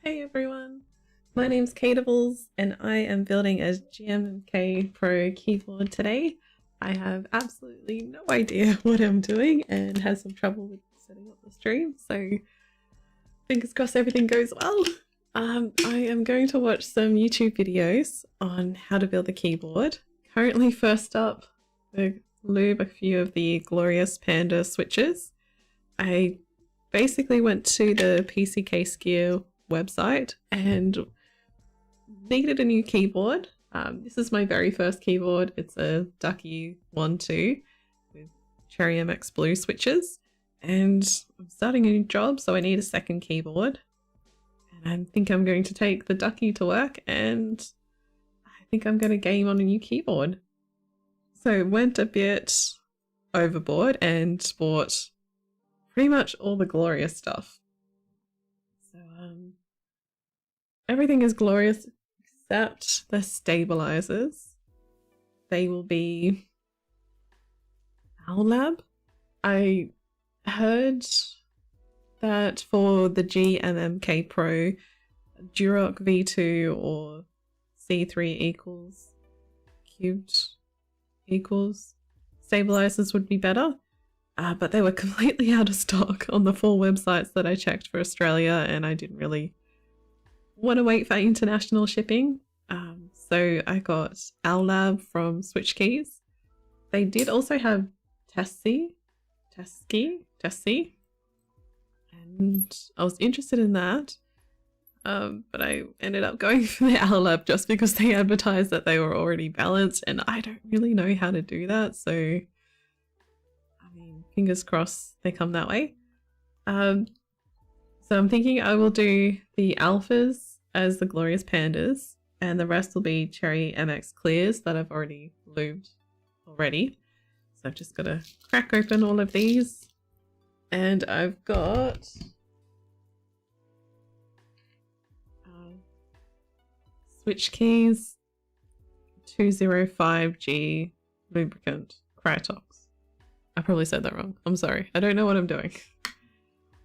Hey everyone, my name's Katables and I am building a GMK Pro keyboard today. I have absolutely no idea what I'm doing and had some trouble with setting up the stream, so fingers crossed everything goes well. I am going to watch some YouTube videos on how to build a keyboard. Currently first up, the lube a few of the glorious Panda Switches. I basically went to the PCK Skill website and needed a new keyboard. This is my very first keyboard. It's a Ducky 1.2 with Cherry MX Blue switches, and I'm starting a new job, so I need a second keyboard. And I think I'm going to take the Ducky to work, and I think I'm going to game on a new keyboard. So went a bit overboard and bought pretty much all the glorious stuff. So everything is glorious except the stabilizers. They will be Lab. I heard that for the GMMK Pro, Durock V2 or C3 equals cubed equals stabilizers would be better. But they were completely out of stock on the 4 websites that I checked for Australia, and I didn't really want to wait for international shipping. So I got Lab from Switch Keys. They did also have Tessie, and I was interested in that. But I ended up going for the Lab just because they advertised that they were already balanced, and I don't really know how to do that, so fingers crossed they come that way. So I'm thinking I will do the alphas as the glorious pandas, and the rest will be Cherry MX clears that I've already lubed already. So I've just got to crack open all of these, and I've got Switch Keys 205G lubricant Krytox. I probably said that wrong. I'm sorry. I don't know what I'm doing.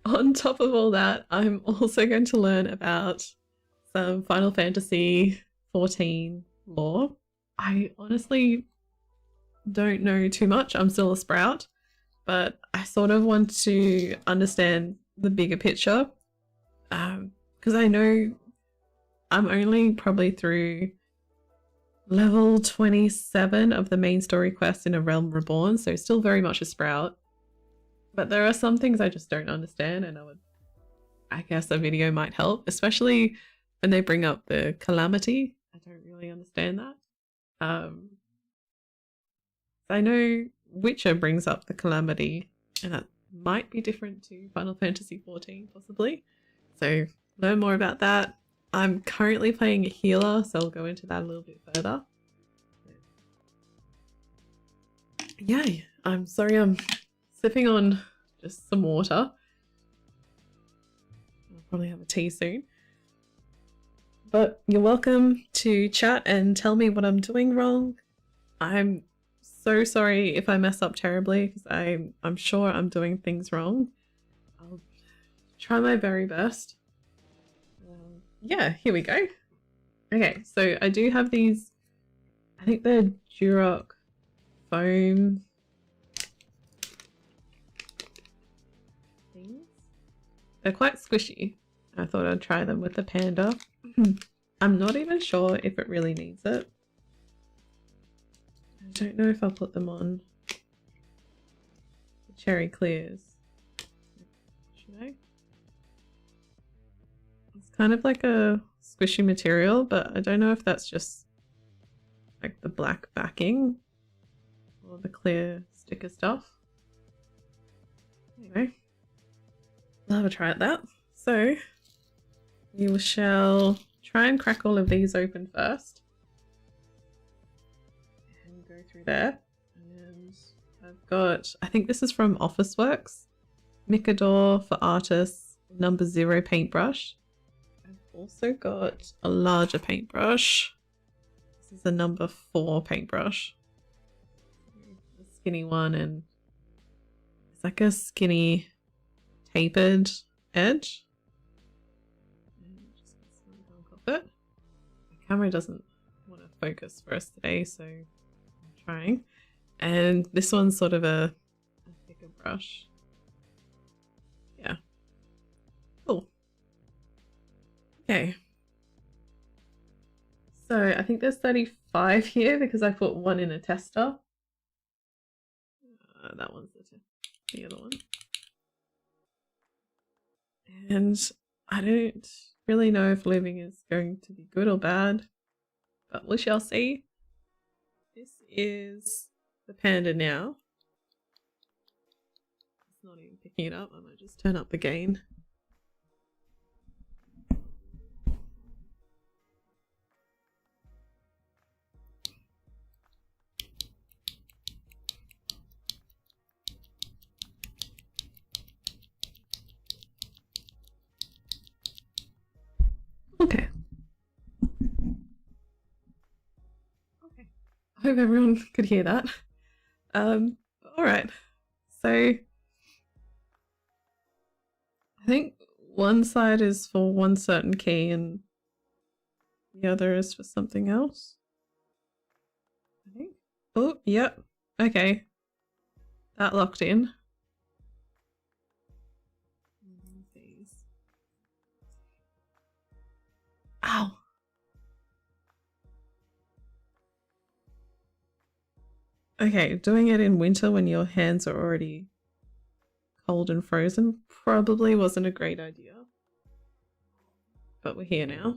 On top of all that, I'm also going to learn about some Final Fantasy XIV lore. I honestly don't know too much. I'm still a sprout, but I sort of want to understand the bigger picture, because I know I'm only probably through level 27 of the main story quest in A Realm Reborn, so still very much a sprout. But there are some things I just don't understand, and I guess a video might help, especially when they bring up the Calamity. I don't really understand that. I know Witcher brings up the Calamity, and that might be different to Final Fantasy XIV, possibly. So learn more about that. I'm currently playing a healer, so I'll go into that a little bit further. Yay! I'm sorry I'm sipping on just some water. I'll probably have a tea soon. But you're welcome to chat and tell me what I'm doing wrong. I'm so sorry if I mess up terribly, because I'm sure I'm doing things wrong. I'll try my very best. Yeah, here we go. Okay, so I do have these, I think they're Durock foam things. They're quite squishy. I thought I'd try them with the Panda. I'm not even sure if it really needs it. I don't know if I'll put them on the cherry clears. Should I? It's kind of like a squishy material, but I don't know if that's just like the black backing or the clear sticker stuff. Anyway, I'll have a try at that. So we shall try and crack all of these open first and go through there. And I've got, I think this is from Officeworks, Mikador for artists, number 0 paintbrush. Also got a larger paintbrush. This is a number 4 paintbrush. The skinny one, and it's like a skinny tapered edge. chunk off it. The camera doesn't want to focus for us today, so I'm trying. And this one's sort of a thicker brush. Yeah. Cool. Okay. So I think there's 35 here because I put one in a tester. That one's the other one. And I don't really know if living is going to be good or bad, but we shall see. This is the Panda now. It's not even picking it up. I might just turn up the gain. Okay. Okay. I hope everyone could hear that. Alright. So I think one side is for one certain key and the other is for something else. I think. Oh, yep. Okay. That locked in. Ow. Okay, doing it in winter when your hands are already cold and frozen probably wasn't a great idea. But we're here now.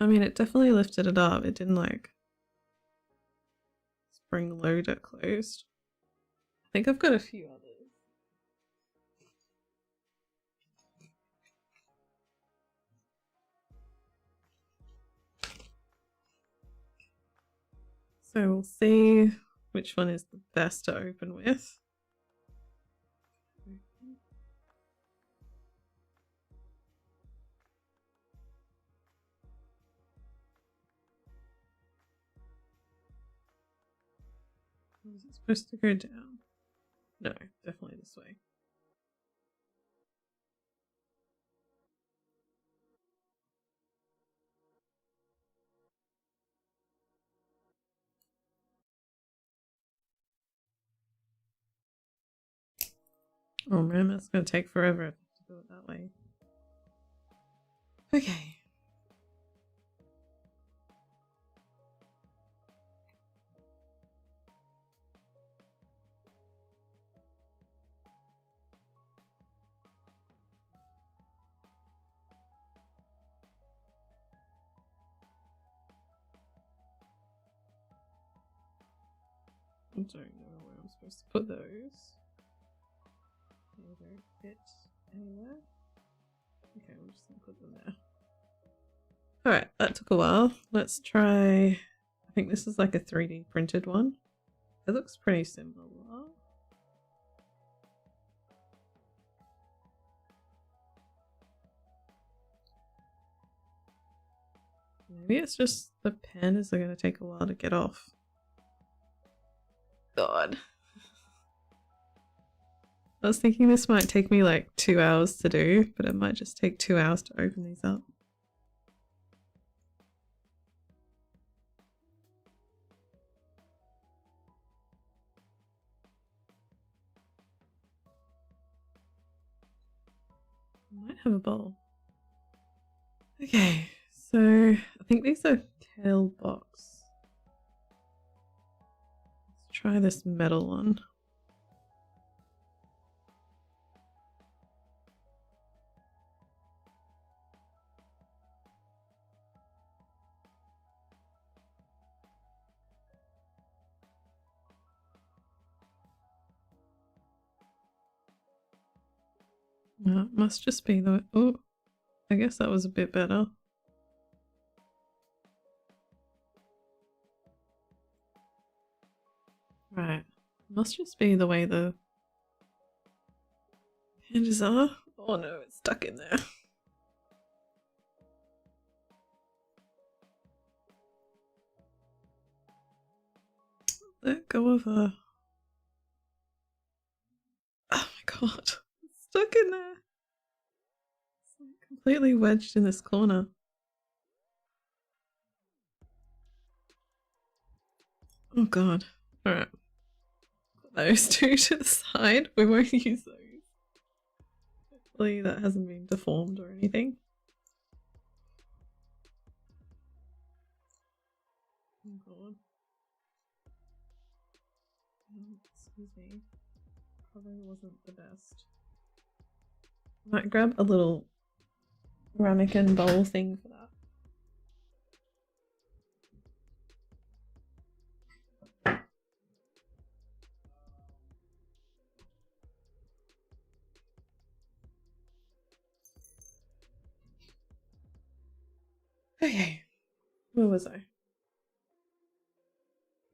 I mean, it definitely lifted it up. It didn't like spring load it closed. I think I've got a few others. So we'll see which one is the best to open with. Is it supposed to go down? No, definitely this way. Oh man, that's going to take forever to do it that way. Okay. I don't know where I'm supposed to put those. They don't fit anywhere. Okay, I'm just going to put them there. Alright, that took a while. Let's try... I think this is like a 3D printed one. It looks pretty similar. Maybe it's just the pandas are going to take a while to get off. God. I was thinking this might take me like 2 hours to do, but it might just take 2 hours to open these up. I might have a bowl. Okay, so I think these are tail box. Let's try this metal one. No, it must just be the... Oh, I guess that was a bit better. Right. Must just be the way the hinges are. Oh no, it's stuck in there. let go of her. Oh my god. It's stuck in there. It's like completely wedged in this corner. Oh god. Alright. Put those two to the side. We won't use those. Hopefully that hasn't been deformed or anything. Oh god. Excuse me. Probably wasn't the best. Might grab a little ramekin bowl thing for that. Okay, where was I?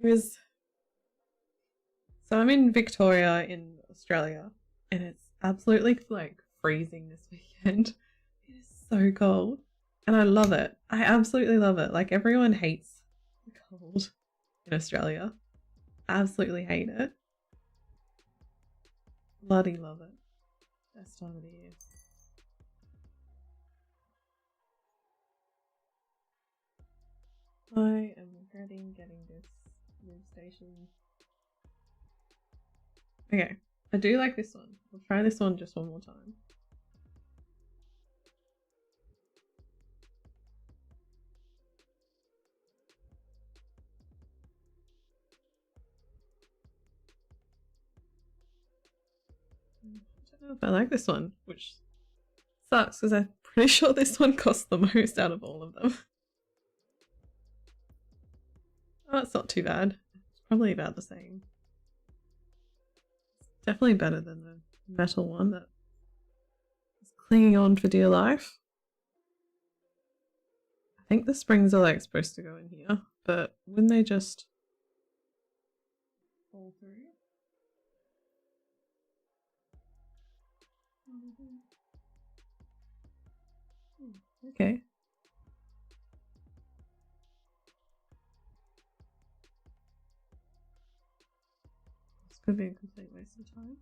So I'm in Victoria in Australia, and it's absolutely like freezing this weekend. It is so cold, and I love it. I absolutely love it. Like everyone hates the cold in Australia. Absolutely hate it. Bloody love it. Best time of the year. I am regretting getting this new station. Okay, I do like this one. I'll try this one just one more time. I don't know if I like this one, which sucks because I'm pretty sure this one costs the most out of all of them. Oh, it's not too bad. It's probably about the same. It's definitely better than the metal one that is clinging on for dear life. I think the springs are like supposed to go in here, but wouldn't they just fall through? Okay. This could be a complete waste of time.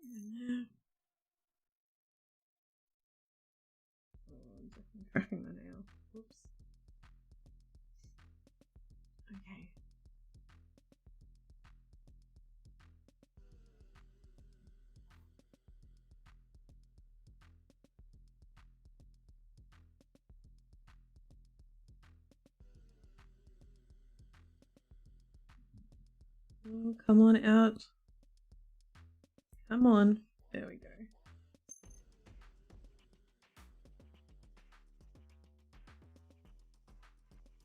Yeah. Oh, I'm definitely cracking my nail. Whoops. Okay. Oh, come on out. Come on. There we go.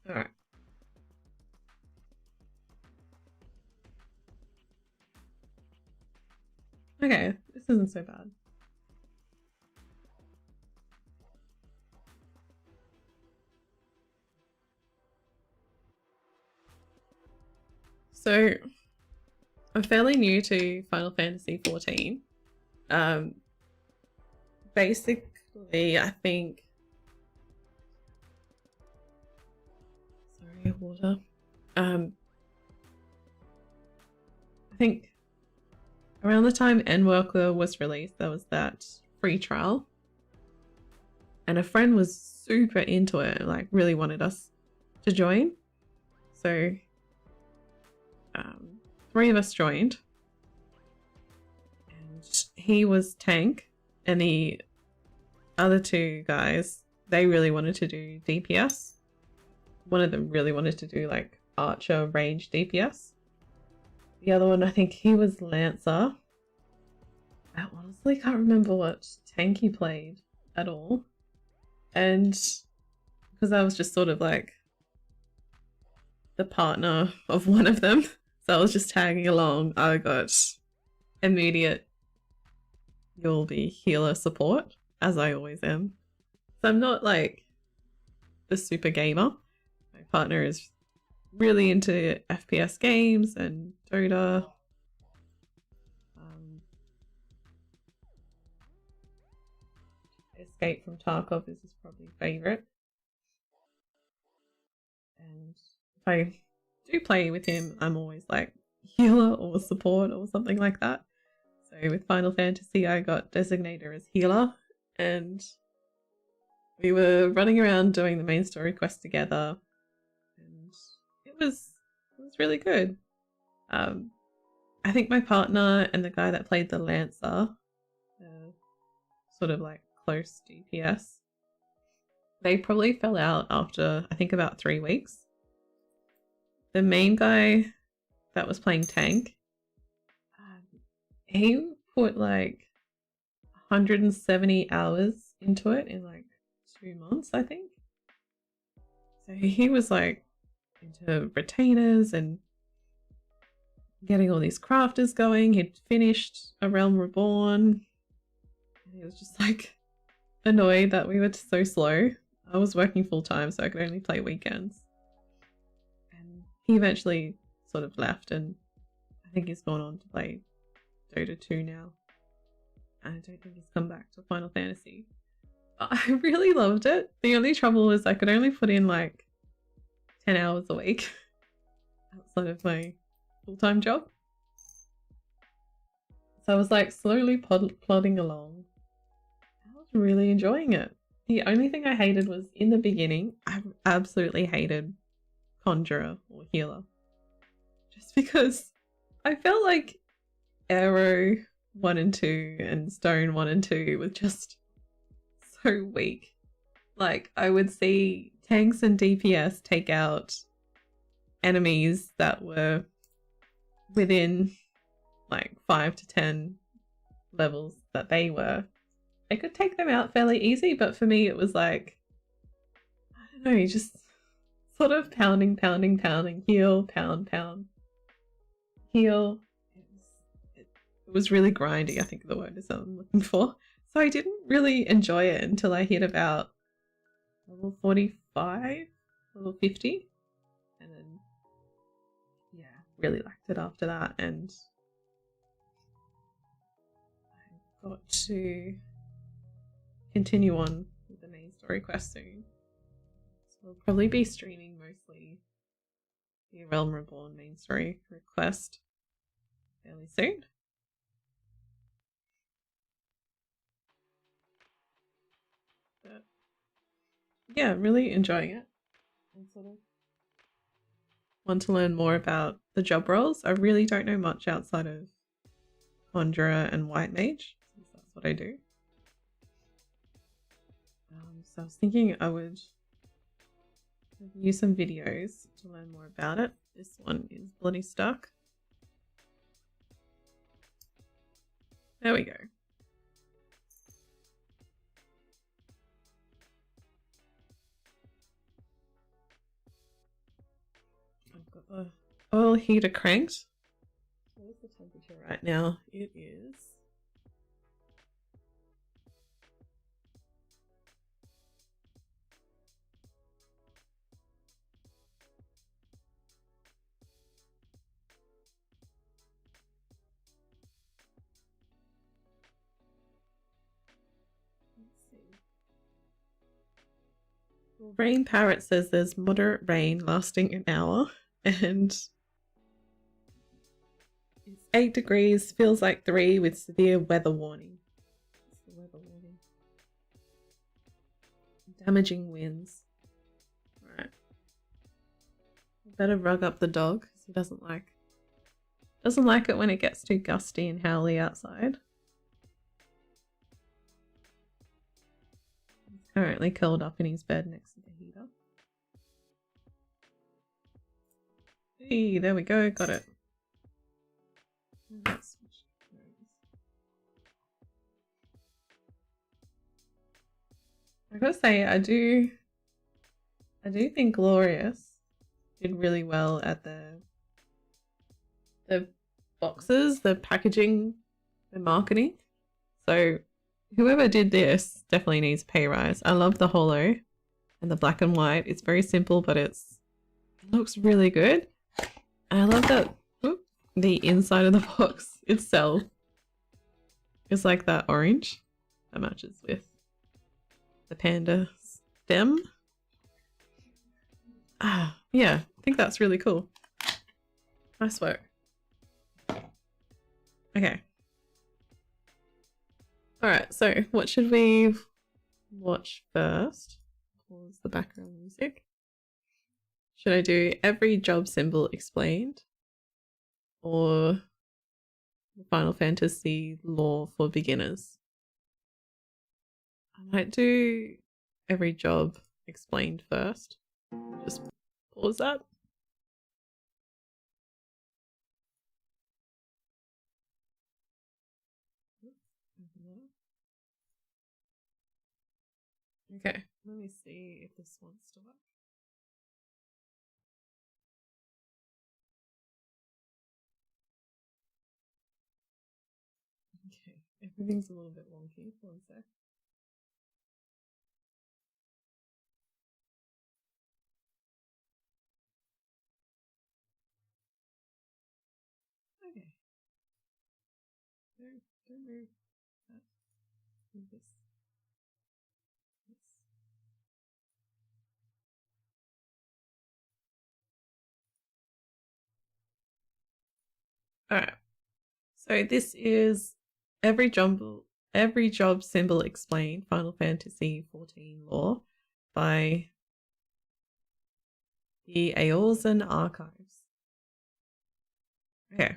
Alright. Okay, this isn't so bad. So, I'm fairly new to Final Fantasy XIV. Basically, I think... Sorry, water. I think around the time Endworker was released, there was that free trial. And a friend was super into it, like really wanted us to join. So, 3 of us joined. And he was tank, and the other 2 guys, they really wanted to do DPS. One of them really wanted to do like archer range DPS. The other one, I think he was Lancer. I honestly can't remember what tank he played at all. And because I was just sort of like the partner of one of them, so I was just tagging along, I got immediate you'll be healer support, as I always am. So I'm not like the super gamer. My partner is really into FPS games and Dota. Escape from Tarkov is his probably favourite. And if I do play with him, I'm always like healer or support or something like that. So with Final Fantasy, I got designated as healer, and we were running around doing the main story quest together, and it was really good. I think my partner and the guy that played the Lancer, sort of like close DPS, they probably fell out after I think about 3 weeks. The main guy that was playing tank, he put like 170 hours into it in like 2 months, I think. So he was like into retainers and getting all these crafters going. He'd finished A Realm Reborn. He was just like annoyed that we were so slow. I was working full time, so I could only play weekends. And he eventually sort of left, and I think he's gone on to play Dota 2 now. And I don't think he's come back to Final Fantasy. But I really loved it. The only trouble was I could only put in like 10 hours a week outside of my full-time job. So I was like slowly plodding along. I was really enjoying it. The only thing I hated was in the beginning, I absolutely hated Conjurer or Healer. Just because I felt like Arrow 1 and 2 and Stone 1 and 2 were just so weak. Like, I would see tanks and DPS take out enemies that were within like 5 to 10 levels that they were. I could take them out fairly easy, but for me it was like, I don't know, just sort of pounding, heal, pound, heal. It was really grindy, I think the word is what I'm looking for. So I didn't really enjoy it until I hit about level 45, level 50. And then, yeah, really liked it after that. And I got to continue on with the main story quest soon. So I'll probably be streaming mostly the Realm Reborn main story request fairly soon. But yeah, really enjoying it. I sort of want to learn more about the job roles. I really don't know much outside of Conjurer and White Mage, since that's what I do. So I was thinking I would review some videos to learn more about it. This one is bloody stuck. There we go. I've got the oil heater cranked. What is the temperature right now? It is Rain Parrot says there's moderate rain lasting an hour and it's 8 degrees, feels like 3 with severe weather warning. What's the weather warning? Damaging winds. Right. I better rug up the dog because he doesn't like it when it gets too gusty and howly outside. Currently curled up in his bed next to the heater. Hey, there we go, got it. I gotta say, I do think Glorious did really well at the boxes, the packaging, the marketing. So whoever did this definitely needs a pay rise. I love the holo and the black and white. It's very simple, but it looks really good. And I love that the inside of the box itself is like that orange that matches with the panda stem. Yeah, think that's really cool. Nice work. Okay. Alright, so what should we watch first? Pause the background music. Should I do every job symbol explained? Or the Final Fantasy lore for beginners? I might do every job explained first. Just pause that. Okay, let me see if this wants to work. Okay, everything's a little bit wonky. One sec. Okay. Don't move that. Move this. Alright. So this is every job symbol explained, Final Fantasy XIV lore by the Aeolzan Archives. Okay.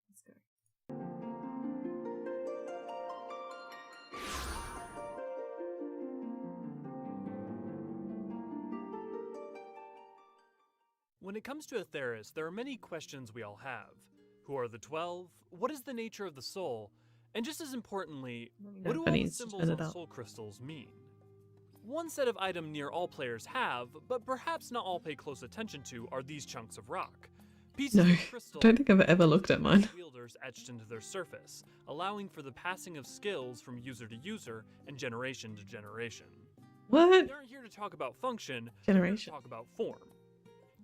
Let's go. When it comes to Atheris, there are many questions we all have. Who are the 12? What is the nature of the soul? And just as importantly, what do all the symbols on soul crystals mean? One set of item near all players have, but perhaps not all pay close attention to, are these chunks of rock. Pieces of crystal, I don't think I've ever looked at mine. Wielders etched into their surface, allowing for the passing of skills from user to user and generation to generation. What? We aren't here to talk about function, Generation. we're here to talk about form.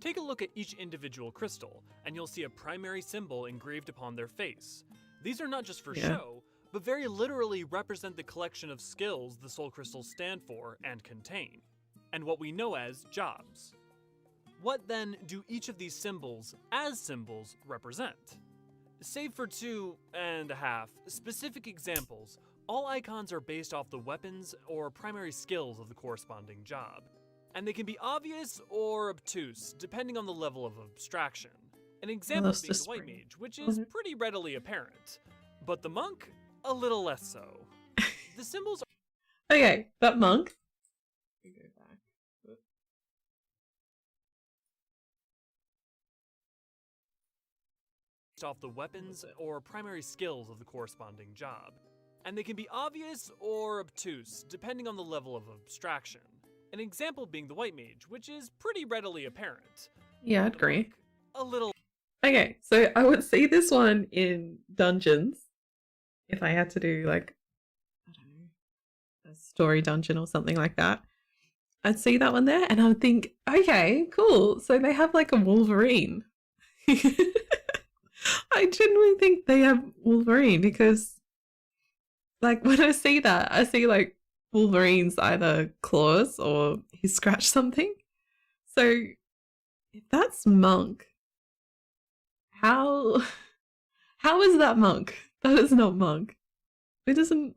Take a look at each individual crystal, and you'll see a primary symbol engraved upon their face. These are not just for show, but very literally represent the collection of skills the soul crystals stand for and contain, and what we know as jobs. What then do each of these symbols, as symbols, represent? Save for 2.5 specific examples, all icons are based off the weapons or primary skills of the corresponding job. And they can be obvious or obtuse, depending on the level of abstraction. An example being the White Mage, which is pretty readily apparent. But the Monk, a little less so. The symbols are... Okay, that monk. Go back. Based off the weapons or primary skills of the corresponding job. And they can be obvious or obtuse, depending on the level of abstraction. An example being the White Mage, which is pretty readily apparent. Yeah, I'd agree. A little... Okay, so I would see this one in dungeons if I had to do, like, I don't know, a story dungeon or something like that. I'd see that one there and I would think, okay, cool. So they have like a Wolverine. I genuinely think they have Wolverine because, like, when I see that, I see like Wolverine's either claws or he scratched something. So if that's Monk, how is that Monk? That is not Monk. It doesn't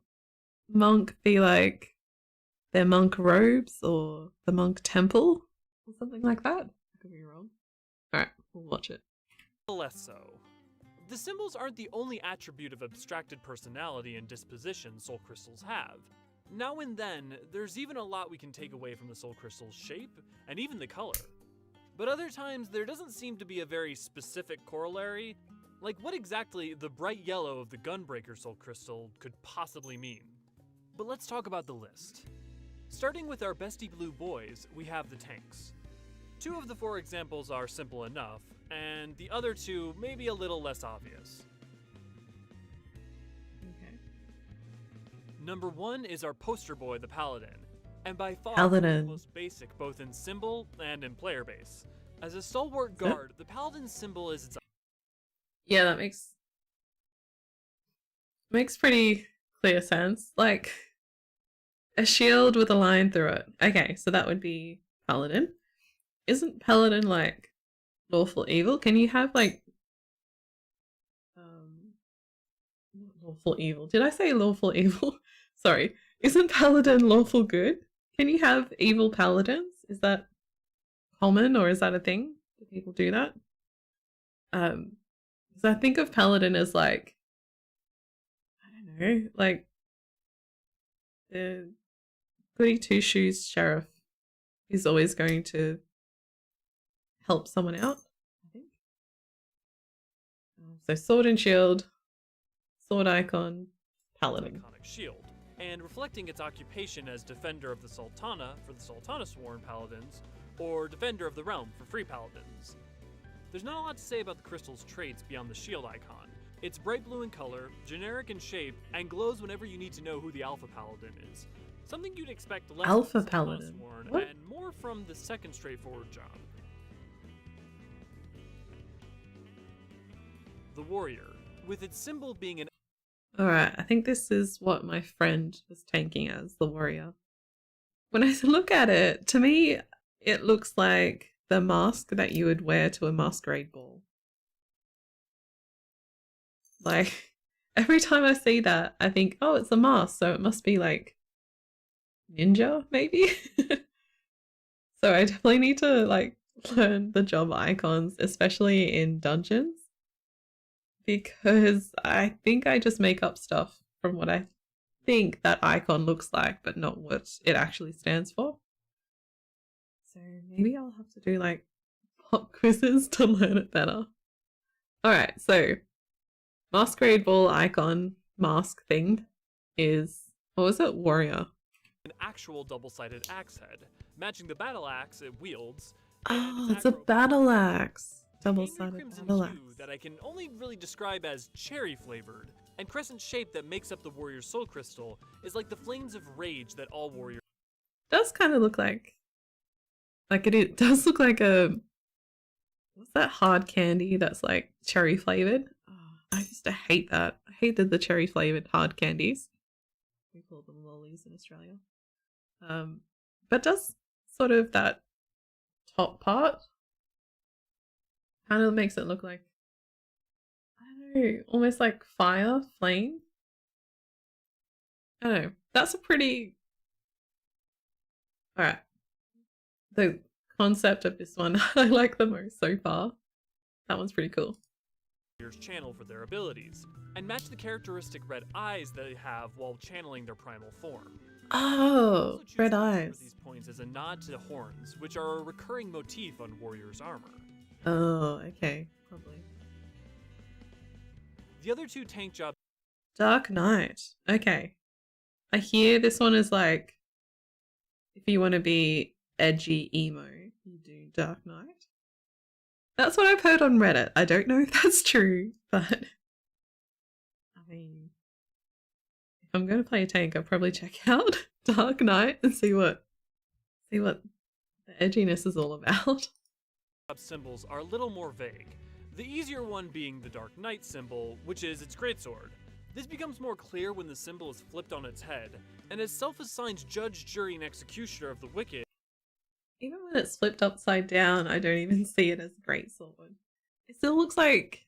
Monk be like their monk robes or the monk temple or something like that? I could be wrong. Alright, we'll watch it. Less so. The symbols aren't the only attribute of abstracted personality and disposition soul crystals have. Now and then, there's even a lot we can take away from the soul crystal's shape, and even the color. But other times, there doesn't seem to be a very specific corollary, like what exactly the bright yellow of the Gunbreaker soul crystal could possibly mean. But let's talk about the list. Starting with our bestie blue boys, we have the tanks. 2 of the 4 examples are simple enough, and the other 2 may be a little less obvious. Okay. Number 1 is our poster boy, the Paladin, and by far Paladin. the most basic both in symbol and in player base. As a stalwart guard, the Paladin's symbol is its... Yeah, that makes pretty clear sense. Like, A shield with a line through it. Okay, so that would be Paladin. Isn't Paladin like lawful evil? Can you have like not lawful evil? Did I say lawful evil? Sorry. Isn't Paladin lawful good? Can you have evil paladins? Is that common or is that a thing? Do people do that? Because I think of Paladin as like, I don't know, like the goody two shoes sheriff is always going to help someone out, I think. So sword and shield, sword icon, paladin. Iconic shield, and reflecting its occupation as defender of the Sultana for the Sultana sworn paladins, or defender of the realm for free paladins. There's not a lot to say about the crystal's traits beyond the shield icon. It's bright blue in color, generic in shape, and glows whenever you need to know who the Alpha Paladin is. Something you'd expect less Alpha from the Paladin. Sworn What? and more from the second straightforward job. The warrior, with its symbol being an Alright, I think this is what my friend was tanking as, the warrior. When I look at it, to me, it looks like the mask that you would wear to a masquerade ball. Like, every time I see that, I think, oh, it's a mask, so it must be like ninja, maybe? So I definitely need to like learn the job icons, especially in dungeons, because I think I just make up stuff from what I think that icon looks like, but not what it actually stands for. So maybe I'll have to do like pop quizzes to learn it better. Alright, so masquerade ball icon mask thing is, what was it? Warrior. an actual double-sided axe head, matching the battle axe it wields. Oh, and it's a acro- battle axe. Angry Double-sided crimson battle hue axe. that I can only really describe as cherry-flavored, and crescent shape that makes up the warrior's soul crystal is like the flames of rage that all warriors Does kind of look like it does look like a, what's that hard candy that's like cherry flavored? Oh, I used to hate that. I hated the cherry flavored hard candies. We call them lollies in Australia. But does sort of that top part kind of makes it look like, I don't know, almost like fire, flame. I don't know. That's a pretty, alright. The concept of this one I like the most so far. That one's pretty cool. channel for their abilities, and match the characteristic red eyes they have while channeling their primal form. Oh, Also choose red to remember eyes. These points as a nod to horns, which are a recurring motif on warriors' armor. Oh, okay, probably. The other two tank jobs Dark Knight. Okay. I hear this one is like, if you want to be edgy emo, you do Dark Knight. That's what I've heard on Reddit. I don't know if that's true, but I mean, if I'm going to play a tank, I'll probably check out Dark Knight and see what the edginess is all about. symbols are a little more vague. The easier one being the Dark Knight symbol, which is its greatsword. This becomes more clear when the symbol is flipped on its head, and as self-assigned judge, jury, and executioner of the wicked, Even when it's flipped upside down, I don't even see it as a greatsword. It still looks like,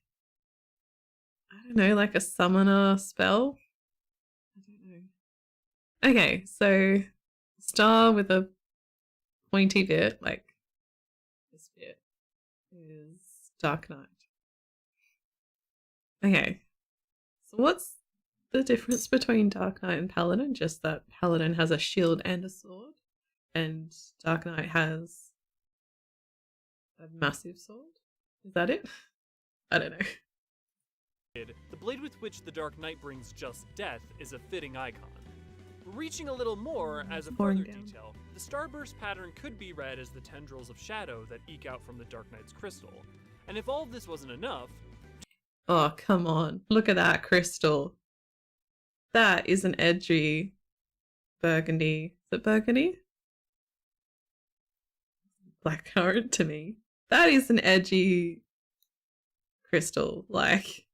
I don't know, like a summoner spell. I don't know. Okay, so star with a pointy bit, like this bit, is Dark Knight. Okay, so what's the difference between Dark Knight and Paladin? Just that Paladin has a shield and a sword, and Dark Knight has a massive sword? Is that it? I don't know. the blade with which the Dark Knight brings just death is a fitting icon. Reaching a little more, as a Pouring further down. detail, the starburst pattern could be read as the tendrils of shadow that eke out from the Dark Knight's crystal. And if all of this wasn't enough, Oh, come on. Look at that crystal. That is an edgy burgundy. Is it burgundy? Blackcurrant to me. That is an edgy crystal. Like,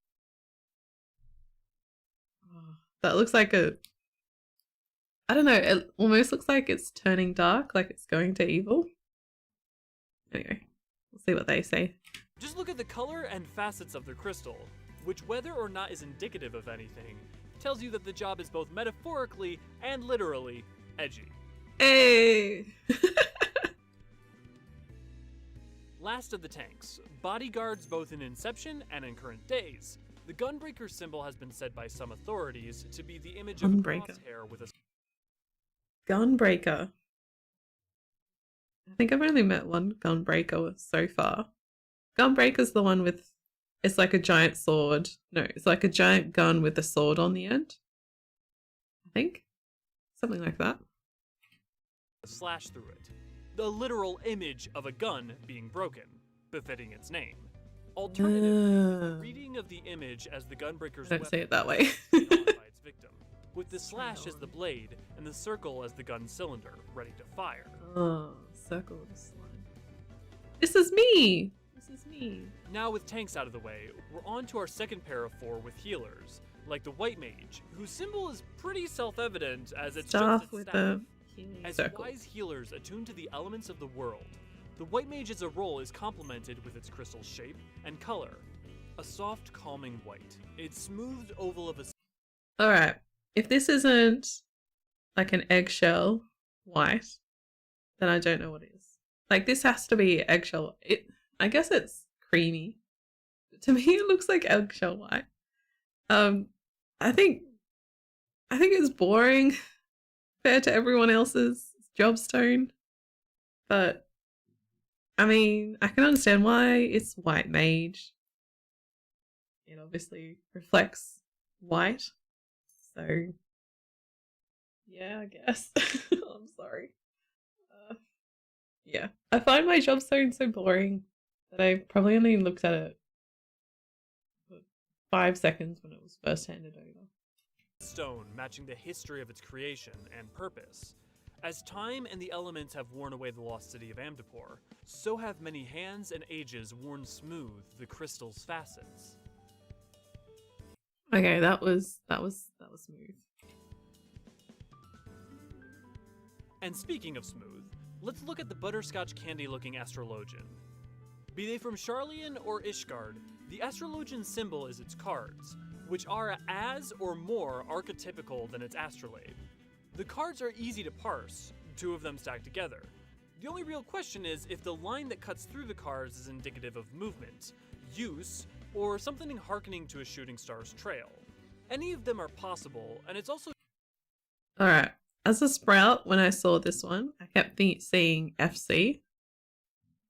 oh, that looks like a I don't know, it almost looks like it's turning dark, like it's going to evil. Anyway, we'll see what they say. Just look at the color and facets of their crystal, which, whether or not is indicative of anything, tells you that the job is both metaphorically and literally edgy. Hey! Last of the tanks, bodyguards both in Inception and in current days. The Gunbreaker symbol has been said by some authorities to be the image of a crosshair with a... Gunbreaker. I think I've only met one Gunbreaker so far. Gunbreaker's the one with... It's like a giant sword. No, it's like a giant gun with a sword on the end. I think. Something like that. Slash through it. The literal image of a gun being broken, befitting its name. Alternatively, reading of the image as the Gunbreaker's don't weapon say it that way. by its victim, with the slash as the blade and the circle as the gun cylinder, ready to fire. Oh, circle of slime. This is me! This is me. Now with tanks out of the way, we're on to our second pair of 4 with healers, like the White Mage, whose symbol is pretty self-evident as it's Staff just its with staff. a healing As circle. wise healers attuned to the elements of the world, the White Mage as a role is complemented with its crystal shape and color. A soft, calming white. Its smoothed oval of a... Alright, if this isn't like an eggshell white, then I don't know what is. Like, this has to be eggshell. I guess it's creamy. To me, it looks like eggshell white. I think it's boring compared to everyone else's jobstone, but I mean, I can understand why it's White Mage. It obviously reflects white, so yeah, I guess. I'm sorry. Yeah, I find my jobstone so boring that I probably only looked at it for 5 seconds when it was first handed over. Stone matching the history of its creation and purpose. As time and the elements have worn away the lost city of Amdapor, so have many hands and ages worn smooth the crystal's facets. Okay, that was smooth. And speaking of smooth, let's look at the butterscotch candy-looking Astrologian. Be they from Sharlayan or Ishgard, the Astrologian symbol is its cards, which are as or more archetypical than its astrolabe. The cards are easy to parse, 2 of them stacked together. The only real question is if the line that cuts through the cards is indicative of movement, use, or something hearkening to a shooting star's trail. Any of them are possible, and it's also... Alright, as a sprout, when I saw this one, I kept seeing FC.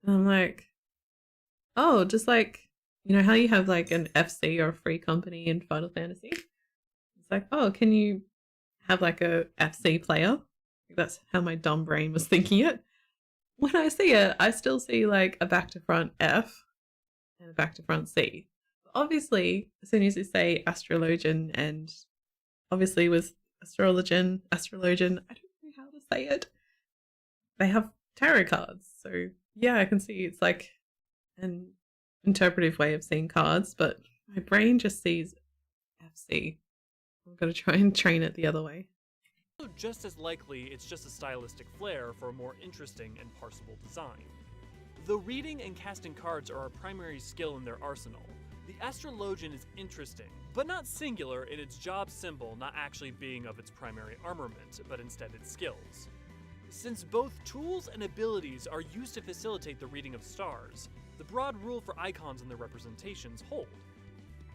And I'm like, oh, just like, you know how you have like an FC or a free company in Final Fantasy? It's like, oh, can you have like a FC player? That's how my dumb brain was thinking it. When I see it, I still see like a back to front F and a back to front C. Obviously, as soon as you say Astrologian, and obviously with Astrologian, I don't know how to say it. They have tarot cards, so yeah, I can see it's like an interpretive way of seeing cards, but my brain just sees FC. I've got to try and train it the other way. Just as likely, it's just a stylistic flair for a more interesting and parsable design. Though reading and casting cards are a primary skill in their arsenal, the Astrologian is interesting, but not singular in its job symbol not actually being of its primary armament, but instead its skills. Since both tools and abilities are used to facilitate the reading of stars, the broad rule for icons and their representations hold.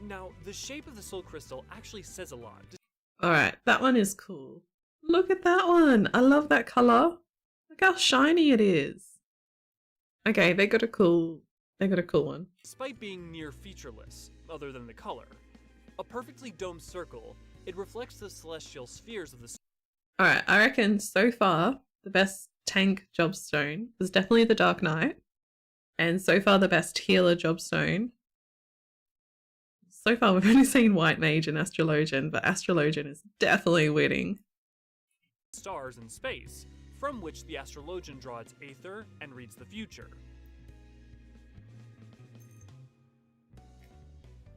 Now, the shape of the soul crystal actually says a lot. Alright, that one is cool. Look at that one! I love that colour. Look how shiny it is. Okay, they got a cool one. Despite being near featureless, other than the color. A perfectly domed circle, it reflects the celestial spheres of the... Alright, I reckon so far the best tank jobstone was definitely the Dark Knight. And so far the best healer jobstone. So far we've only seen White Mage and Astrologian, but Astrologian is definitely winning. Stars in space, from which the Astrologian draws its aether and reads the future.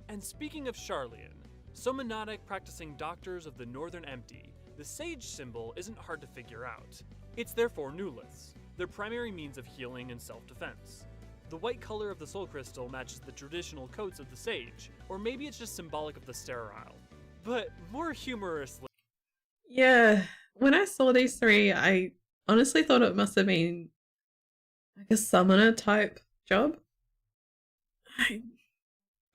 And speaking of Sharlayan, some monadic practicing doctors of the Northern Empty, The sage symbol isn't hard to figure out. It's therefore newless, their primary means of healing and self-defense. The white color of the soul crystal matches the traditional coats of the sage, or maybe it's just symbolic of the sterile. But more humorously... Yeah, when I saw these three, I honestly thought it must have been like a summoner type job.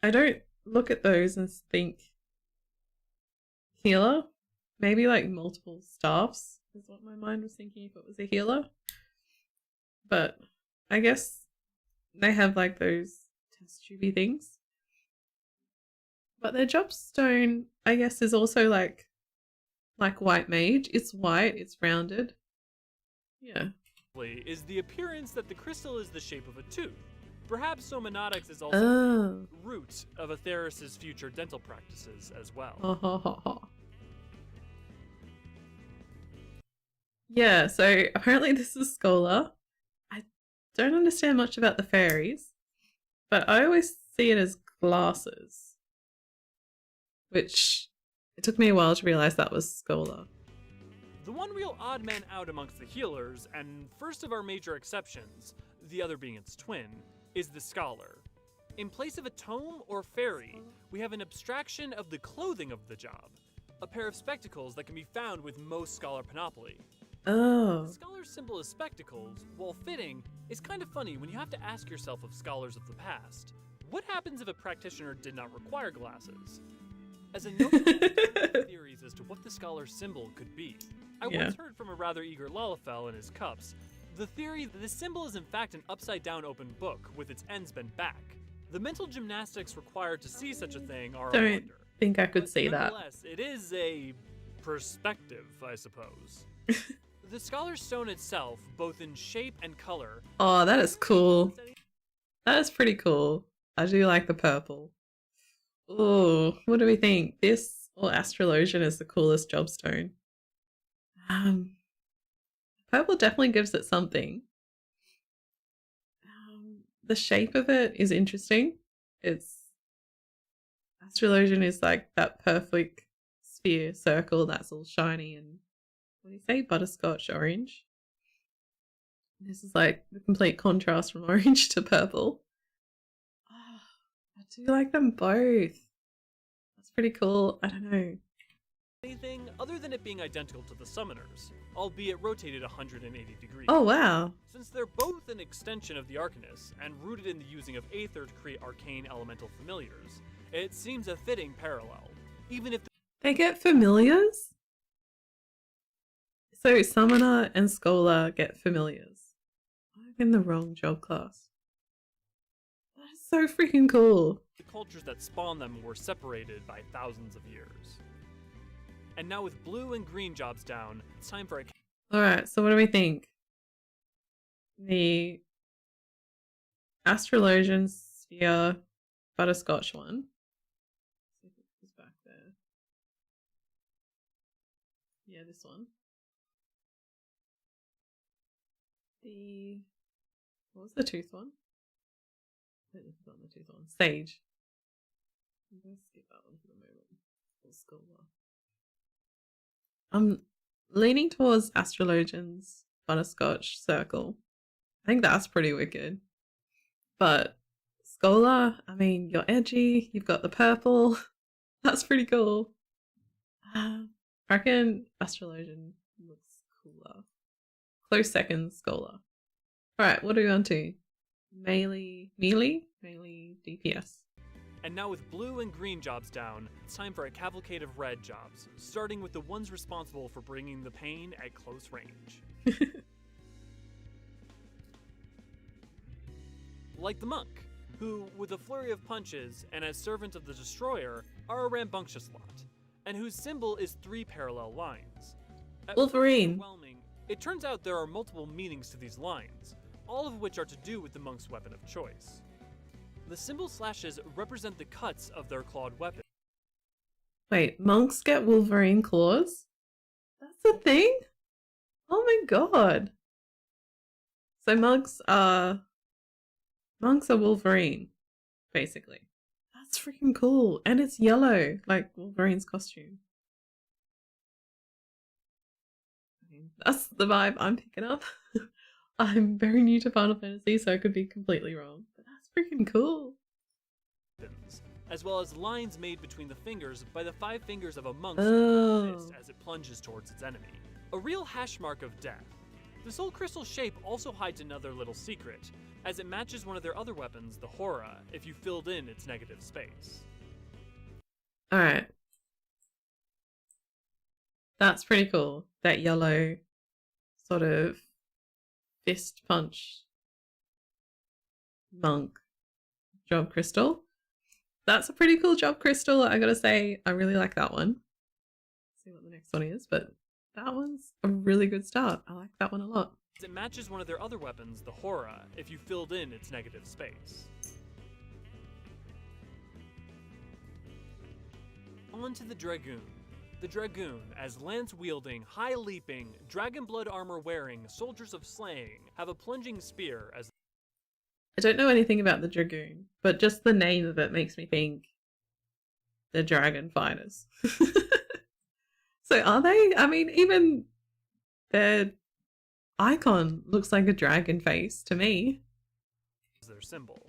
I don't look at those and think healer. Maybe like multiple staffs is what my mind was thinking if it was a healer. But I guess they have like those test tubey things. But their job stone, I guess, is also like white mage. It's white, it's rounded. Yeah. Is the appearance that the crystal is the shape of a tooth. Perhaps Somanotics is also the root of Atheris's future dental practices as well. Yeah, so apparently this is Scholar. I don't understand much about the fairies, but I always see it as glasses, which it took me a while to realize that was Scholar. The one real odd man out amongst the healers, and first of our major exceptions, the other being its twin, is the Scholar. In place of a tome or fairy, we have an abstraction of the clothing of the job, a pair of spectacles that can be found with most Scholar panoply. Oh. The Scholar's symbol of spectacles, while fitting, is kind of funny when you have to ask yourself of scholars of the past, what happens if a practitioner did not require glasses? As a note, theories as to what the Scholar's symbol could be. I once heard from a rather eager Lalafell in his cups the theory that this symbol is in fact an upside-down open book with its ends bent back. The mental gymnastics required to see such a thing are a wonder. Think I could see that. Nonetheless, it is a perspective, I suppose. The Scholar's stone itself, both in shape and color... Oh, that is cool. That is pretty cool. I do like the purple. Oh, what do we think? This or Astrologian is the coolest job stone? Purple definitely gives it something. The shape of it is interesting. Astrologian is like that perfect sphere circle that's all shiny and, what do you say, butterscotch orange. This is like the complete contrast from orange to purple. Oh, I do like them both. That's pretty cool. I don't know. Anything other than it being identical to the summoners, albeit rotated 180 degrees. Oh wow. Since they're both an extension of the Arcanist and rooted in the using of Aether to create arcane elemental familiars, it seems a fitting parallel. Even if they get familiars? So Summoner and Scholar get familiars. I'm in the wrong job class. That is so freaking cool. The cultures that spawned them were separated by thousands of years. And now with blue and green jobs down, it's time for a... Alright, so what do we think? The Astrologian Sphere Butterscotch one. Let's see if it goes back there. Yeah, this one. What was the tooth one? I think forgotten the tooth one. Sage. I'm going to skip that one for the moment. Or Scholar. I'm leaning towards Astrologian's Butterscotch Circle. I think that's pretty wicked. But Scholar, I mean, you're edgy, you've got the purple. That's pretty cool. I reckon Astrologian looks cooler. Close second, Scholar. Alright, what are we on to? Melee DPS. And now with blue and green jobs down, it's time for a cavalcade of red jobs, starting with the ones responsible for bringing the pain at close range. Like the monk, who, with a flurry of punches and as servant of the destroyer, are a rambunctious lot, and whose symbol is 3 parallel lines. Wolverine! It turns out there are multiple meanings to these lines, all of which are to do with the monk's weapon of choice. The symbol slashes represent the cuts of their clawed weapon. Wait, monks get Wolverine claws? That's a thing? Oh my god. So monks are Wolverine, basically. That's freaking cool. And it's yellow, like Wolverine's costume. That's the vibe I'm picking up. I'm very new to Final Fantasy, so I could be completely wrong. But that's freaking cool. As well as lines made between the fingers by the 5 fingers of a monk's fist as it plunges towards its enemy. A real hash mark of death. The soul crystal shape also hides another little secret, as it matches one of their other weapons, the Hora, if you filled in its negative space. Alright. That's pretty cool. That yellow sort of fist punch monk job crystal. That's a pretty cool job crystal. I gotta say, I really like that one. Let's see what the next one is, but that one's a really good start. I like that one a lot. It matches one of their other weapons, the Hora, if you filled in its negative space. On to the Dragoon. The Dragoon, as lance-wielding, high-leaping, dragon blood armor-wearing soldiers of slaying, have a plunging spear as... I don't know anything about the Dragoon, but just the name of it makes me think the dragon fighters. So are they? I mean, even their icon looks like a dragon face to me. Their symbol.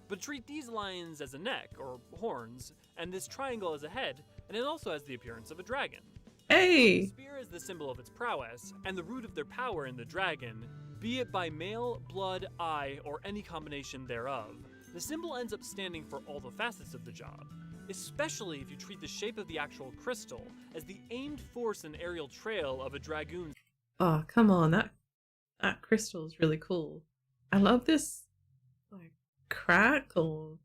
But treat these lions as a neck, or horns, and this triangle as a head, and it also has the appearance of a dragon. Hey! The spear is the symbol of its prowess, and the root of their power in the dragon, be it by male, blood, eye, or any combination thereof. The symbol ends up standing for all the facets of the job, especially if you treat the shape of the actual crystal as the aimed force and aerial trail of a dragoon. Oh, come on, that crystal is really cool. I love this like crack or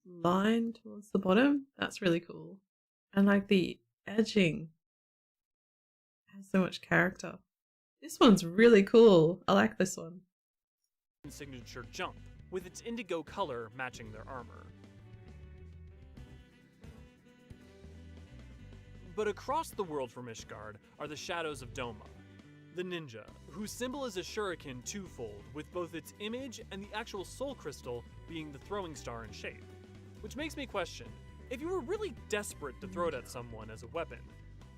line towards the bottom. That's really cool. And like the edging has so much character. This one's really cool. I like this one. Signature jump, with its indigo color matching their armor. But across the world from Ishgard are the shadows of Doma, the ninja, whose symbol is a shuriken twofold, with both its image and the actual soul crystal being the throwing star in shape. Which makes me question, if you were really desperate to throw it at someone as a weapon,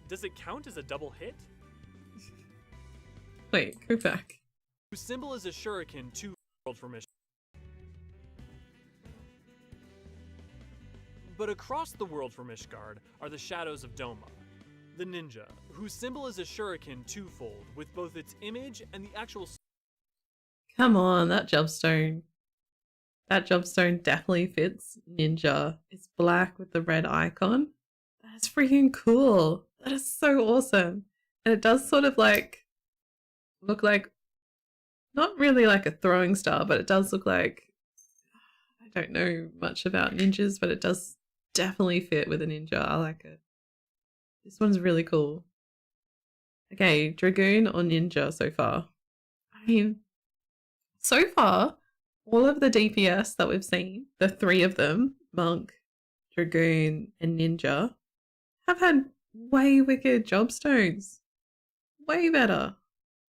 does it count as a double hit? Wait, go back. Whose symbol is a shuriken twofold from Ishgard. But across the world from Ishgard are the shadows of Doma, the ninja, whose symbol is a shuriken twofold, with both its image and the actual... Come on, that jobstone. That jobstone definitely fits ninja. It's black with the red icon. That's freaking cool. That is so awesome. And it does sort of like look like, not really like a throwing star, but it does look like, I don't know much about ninjas, but it does definitely fit with a ninja. I like it. This one's really cool. Okay, Dragoon or ninja so far? I mean, so far, all of the DPS that we've seen, the 3 of them, Monk, Dragoon, and Ninja, have had way wicked jobstones. Way better.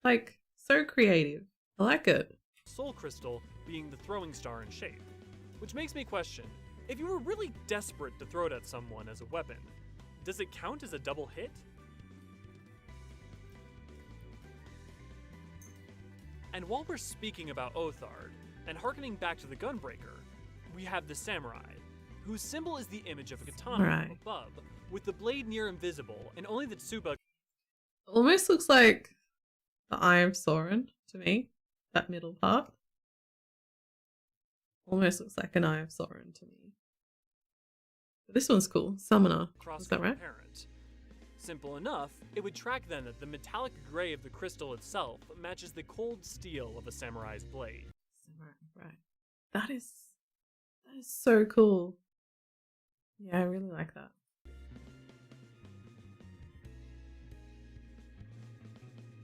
Like, so creative. I like it. Soul crystal being the throwing star in shape. Which makes me question, if you were really desperate to throw it at someone as a weapon, does it count as a double hit? And while we're speaking about Othard, and harkening back to the Gunbreaker, we have the Samurai, whose symbol is the image of a katana from above, with the blade near invisible, and only the Tsuba... Almost looks like the Eye of Sauron to me, that middle part. Almost looks like an Eye of Sauron to me. But this one's cool. Summoner. Is that right? Parent. Simple enough, it would track then that the metallic gray of the crystal itself matches the cold steel of a samurai's blade. Right. That is so cool. Yeah, I really like that.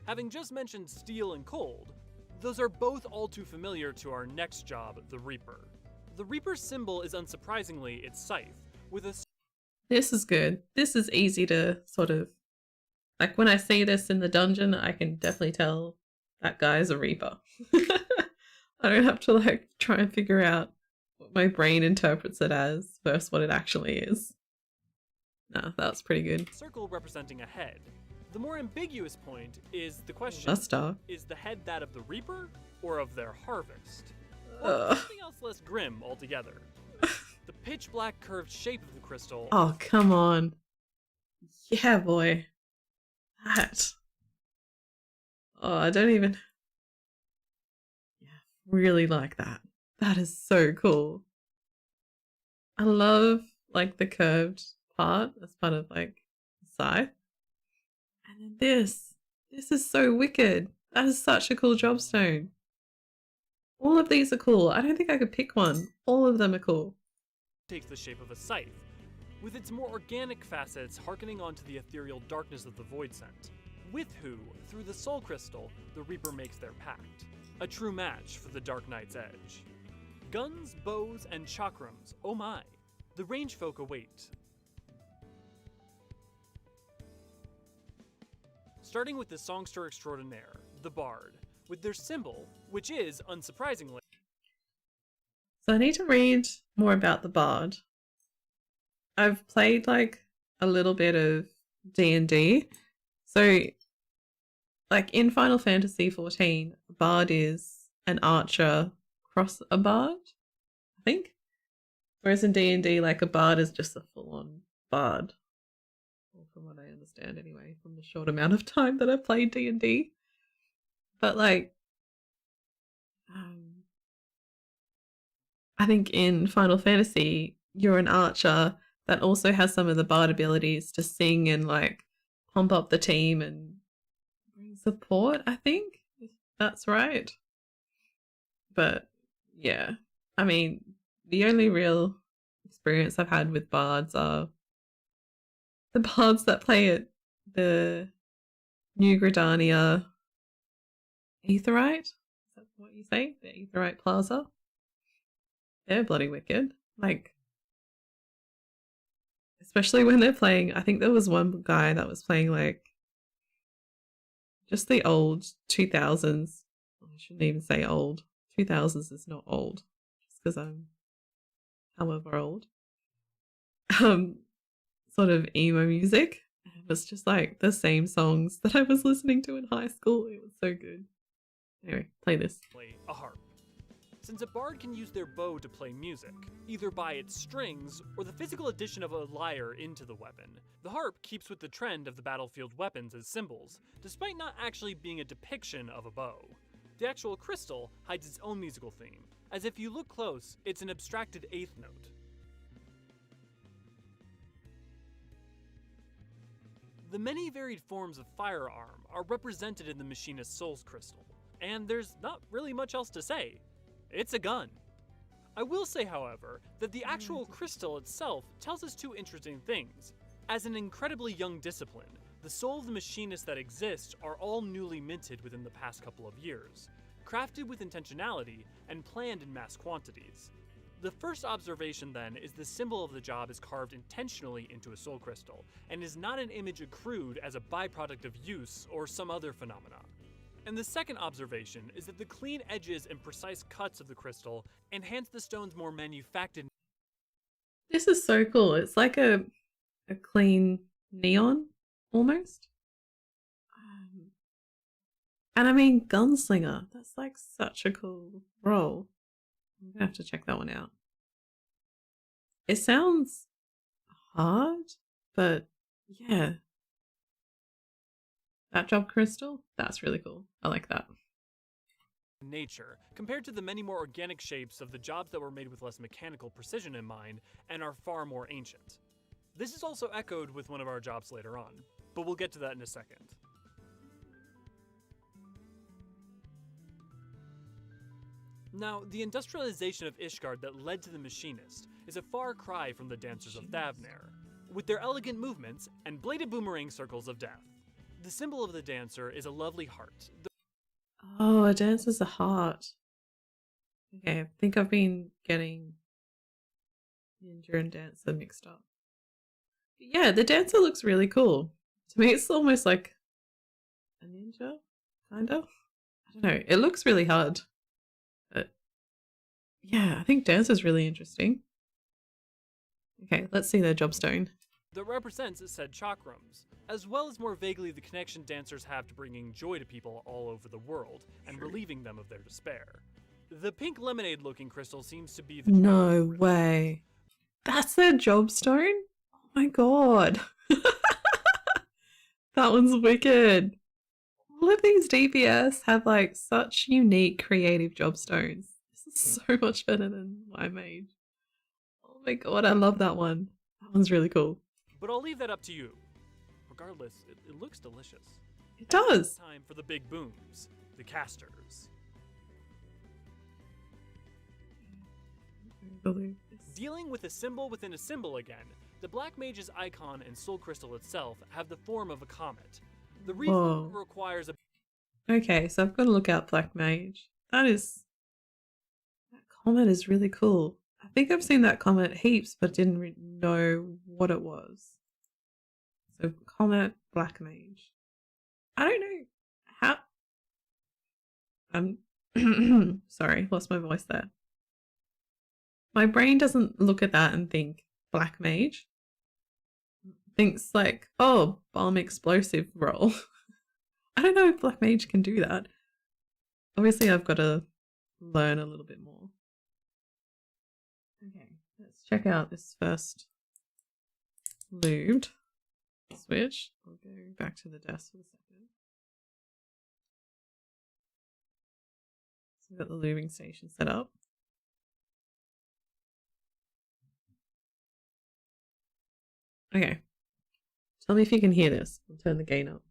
Having just mentioned steel and cold, those are both all too familiar to our next job, the Reaper. The Reaper's symbol is unsurprisingly its scythe, with a... This is good. This is easy to sort of... Like when I see this in the dungeon, I can definitely tell that guy's a Reaper. I don't have to like try and figure out what my brain interprets it as versus what it actually is. No, that was pretty good. Circle representing a head. The more ambiguous point is the question, That's dark. is the head that of the Reaper or of their harvest? Or something else less grim altogether? The pitch black curved shape of the crystal. Oh, come on. Yeah, boy. That. Oh, I don't even. Yeah, really like that. That is so cool. I love like the curved part as part of like the scythe. And then this is so wicked. That is such a cool jobstone. All of these are cool. I don't think I could pick one. All of them are cool. Takes the shape of a scythe, with its more organic facets harkening onto the ethereal darkness of the Void Scent. With who, through the Soul Crystal, the Reaper makes their pact. A true match for the Dark Knight's edge. Guns, bows, and chakrams, oh my. The range folk await. Starting with the songster extraordinaire, the Bard, with their symbol, which is, unsurprisingly... So I need to read more about the Bard. I've played like a little bit of D&D. So like in Final Fantasy XIV, a Bard is an archer cross a bard, I think. Whereas in D&D, like a Bard is just a full-on bard. From what I understand anyway, from the short amount of time that I've played D&D. But like, I think in Final Fantasy, you're an archer that also has some of the bard abilities to sing and like pump up the team and bring support, I think, if that's right. But yeah, I mean, the only real experience I've had with bards are the bards that play at the New Redania Aetheryte. Is that what you say? The Aetheryte Plaza? They're bloody wicked. Like, especially when they're playing, I think there was one guy that was playing like just the old 2000s. I shouldn't even say old. 2000s is not old, just because I'm however old. Sort of emo music. It was just like the same songs that I was listening to in high school. It was so good. Anyway, play this. Play a harp. Since a bard can use their bow to play music, either by its strings or the physical addition of a lyre into the weapon, the harp keeps with the trend of the battlefield weapons as symbols, despite not actually being a depiction of a bow. The actual crystal hides its own musical theme, as if you look close, it's an abstracted eighth note. The many varied forms of firearm are represented in the machinist's Soul's Crystal, and there's not really much else to say. It's a gun. I will say, however, that the actual crystal itself tells us two interesting things. As an incredibly young discipline, the soul of the machinists that exist are all newly minted within the past couple of years, crafted with intentionality and planned in mass quantities. The first observation, then, is the symbol of the job is carved intentionally into a soul crystal, and is not an image accrued as a byproduct of use or some other phenomena. And the second observation is that the clean edges and precise cuts of the crystal enhance the stone's more manufactured. This is so cool. It's like a clean neon, almost. And I mean, gunslinger. That's like such a cool role. I'm gonna have to check that one out. It sounds hard, but yeah. That job crystal, that's really cool. I like that. Nature, compared to the many more organic shapes of the jobs that were made with less mechanical precision in mind and are far more ancient. This is also echoed with one of our jobs later on, but we'll get to that in a second. Now, the industrialization of Ishgard that led to the machinist is a far cry from the dancers of Thavnair, with their elegant movements and bladed boomerang circles of death. The symbol of the dancer is a lovely heart. Oh, a dancer's a heart. Okay, I think I've been getting ninja and dancer mixed up. But yeah, the dancer looks really cool. To me, it's almost like a ninja, kind of. I don't know. It looks really hard. But yeah, I think dancer's really interesting. Okay, let's see their jobstone. that represents said chakrams, as well as more vaguely the connection dancers have to bringing joy to people all over the world and relieving them of their despair. The pink lemonade-looking crystal seems to be the No way. That's their job stone? Oh my god. That one's wicked. All of these DPS have like such unique creative job stones. This is so much better than what I made. Oh my god, I love that one. That one's really cool. But I'll leave that up to you. Regardless, it looks delicious. It does. It's time for the big booms, the casters. Dealing with a symbol within a symbol again, the Black Mage's icon and soul crystal itself have the form of a comet. The reason requires a... Okay, so I've got to look out Black Mage. That comet is really cool. I think I've seen that comet heaps, but didn't know what it was. So comet, Black Mage. I don't know how... sorry, lost my voice there. My brain doesn't look at that and think Black Mage. It thinks like, oh, bomb explosive roll. I don't know if Black Mage can do that. Obviously, I've got to learn a little bit more. Okay, let's check out this first lubed switch. I'll go back to the desk for a second. So we've got the lubing station set up. Okay. Tell me if you can hear this. I'll turn the gain up.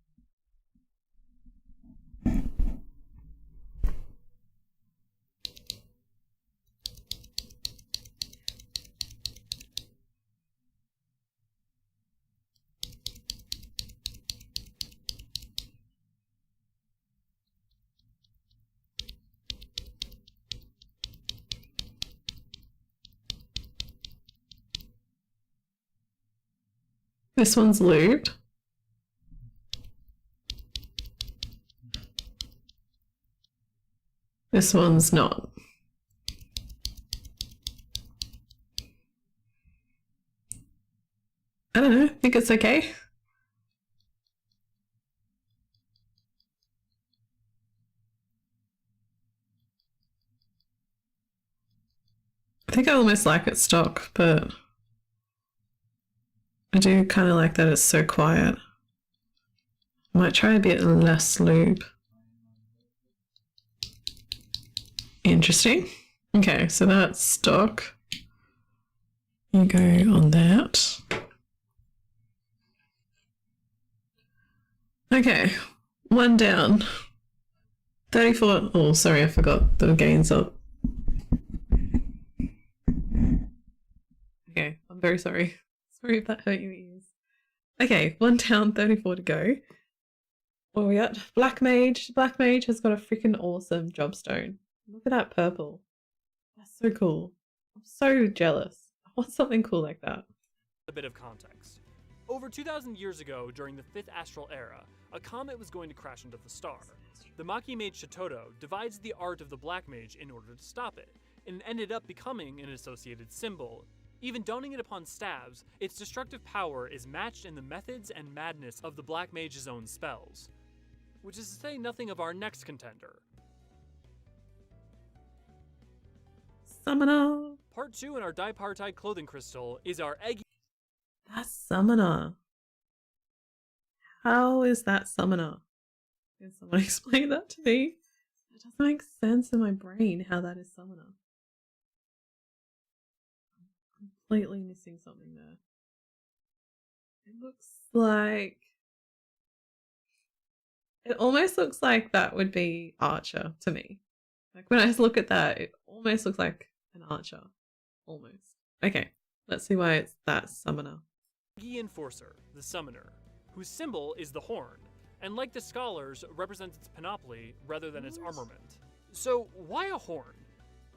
This one's lubed. This one's not. I don't know, I think it's okay. I think I almost like it stock, but I do kind of like that it's so quiet. I might try a bit less lube. Interesting. Okay, so that's stock. You go on that. Okay, one down. 34. Oh, sorry, I forgot the gains up. Okay, I'm very sorry. Sorry if that hurt your ears. Okay, one down, 34 to go. What are we at? Black Mage. Black Mage has got a freaking awesome job stone. Look at that purple. That's so cool. I'm so jealous. I want something cool like that. A bit of context. Over 2,000 years ago, during the 5th Astral Era, a comet was going to crash into the star. The Maki Mage Shitoto divides the art of the Black Mage in order to stop it, and ended up becoming an associated symbol. Even donning it upon stabs, its destructive power is matched in the methods and madness of the Black Mage's own spells. Which is to say nothing of our next contender. Summoner. Part 2 in our dipartite clothing crystal is our eggy. That's Summoner. How is that Summoner? Can someone explain that to me? It doesn't make sense in my brain how that is Summoner. I'm completely missing something there. It looks like... It almost looks like that would be Archer to me. Like when I look at that, it almost looks like an Archer. Almost. Okay, let's see why it's that Summoner. Eggy Enforcer, the Summoner, whose symbol is the horn, and like the scholars, represents its panoply rather than its armament. So why a horn?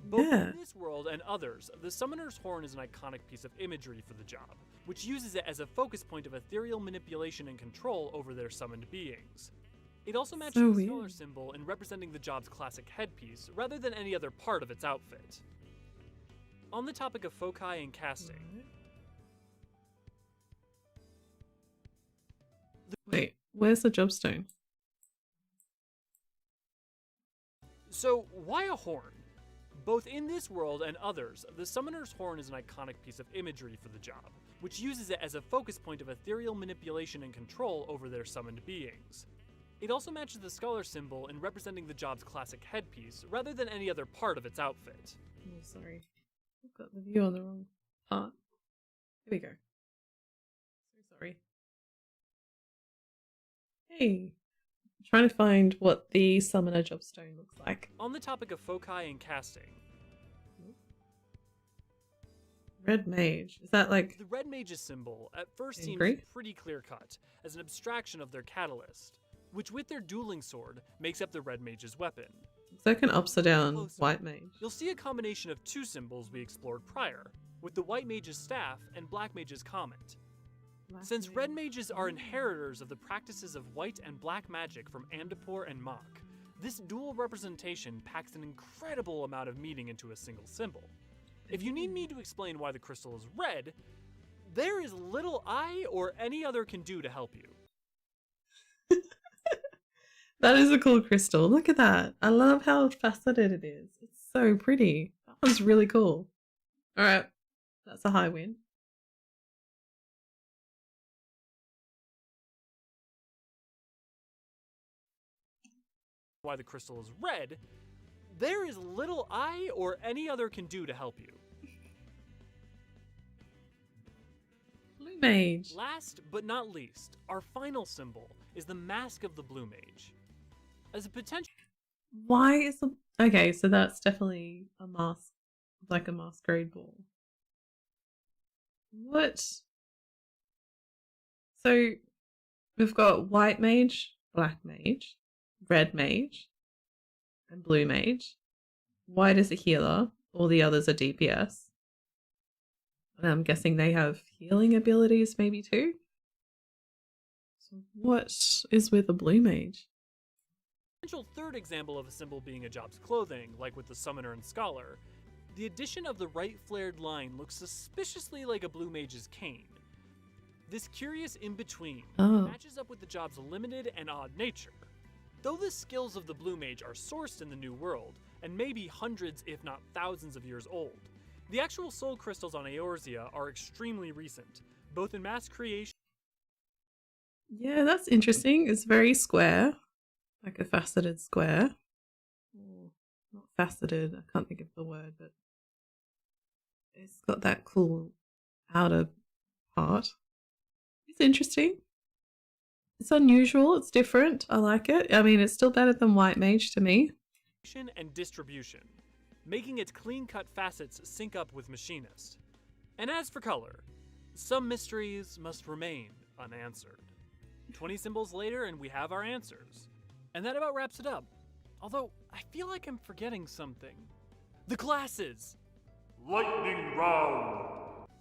Both in this world and others, the Summoner's horn is an iconic piece of imagery for the job, which uses it as a focus point of ethereal manipulation and control over their summoned beings. It also matches the scholar symbol in representing the job's classic headpiece, rather than any other part of its outfit. On the topic of foci and casting, Wait, where's the jobstone? So, why a horn? Both in this world and others, the Summoner's Horn is an iconic piece of imagery for the job, which uses it as a focus point of ethereal manipulation and control over their summoned beings. It also matches the Scholar symbol in representing the job's classic headpiece, rather than any other part of its outfit. Oh, sorry. I've got the view on the wrong part. Here we go. So sorry. Hey. I'm trying to find what the Summoner Jobstone looks like. On the topic of foci and casting, Red Mage. Is that like... The Red Mage's symbol at first angry? seems pretty clear-cut, as an abstraction of their catalyst, which with their dueling sword makes up the Red Mage's weapon. Looks like an upside down Closer, White Mage. You'll see a combination of two symbols we explored prior, with the White Mage's staff and Black Mage's comet. Since Red Mages are inheritors of the practices of white and black magic from Andapur and Mach, this dual representation packs an incredible amount of meaning into a single symbol. If you need me to explain why the crystal is red, there is little I or any other can do to help you. That is a cool crystal. Look at that. I love how faceted it is. It's so pretty. That one's really cool. Alright, that's a high win. Why the crystal is red, there is little I or any other can do to help you. Blue Mage. Last but not least, our final symbol is the mask of the Blue Mage. As a potential... Why is the... Okay, so that's definitely a mask, like a masquerade ball. What? So we've got White Mage, Black Mage, Red Mage, and Blue Mage. White is a healer, all the others are DPS. And I'm guessing they have healing abilities maybe too? So what is with a Blue Mage? Potential third example of a symbol being a job's clothing, like with the Summoner and Scholar, the addition of the right flared line looks suspiciously like a Blue Mage's cane. This curious in-between matches up with the job's limited and odd nature. Though the skills of the Blue Mage are sourced in the New World, and may be hundreds if not thousands of years old, the actual soul crystals on Eorzea are extremely recent, both in mass creation... Yeah, that's interesting. It's very square, like a faceted square. Or not faceted, I can't think of the word, but it's got that cool outer part. It's interesting. It's unusual, it's different, I like it. I mean, it's still better than White Mage to me. And distribution, making its clean-cut facets sync up with Machinist. And as for color, some mysteries must remain unanswered. 20 symbols later and we have our answers. And that about wraps it up. Although, I feel like I'm forgetting something. The classes! Lightning round!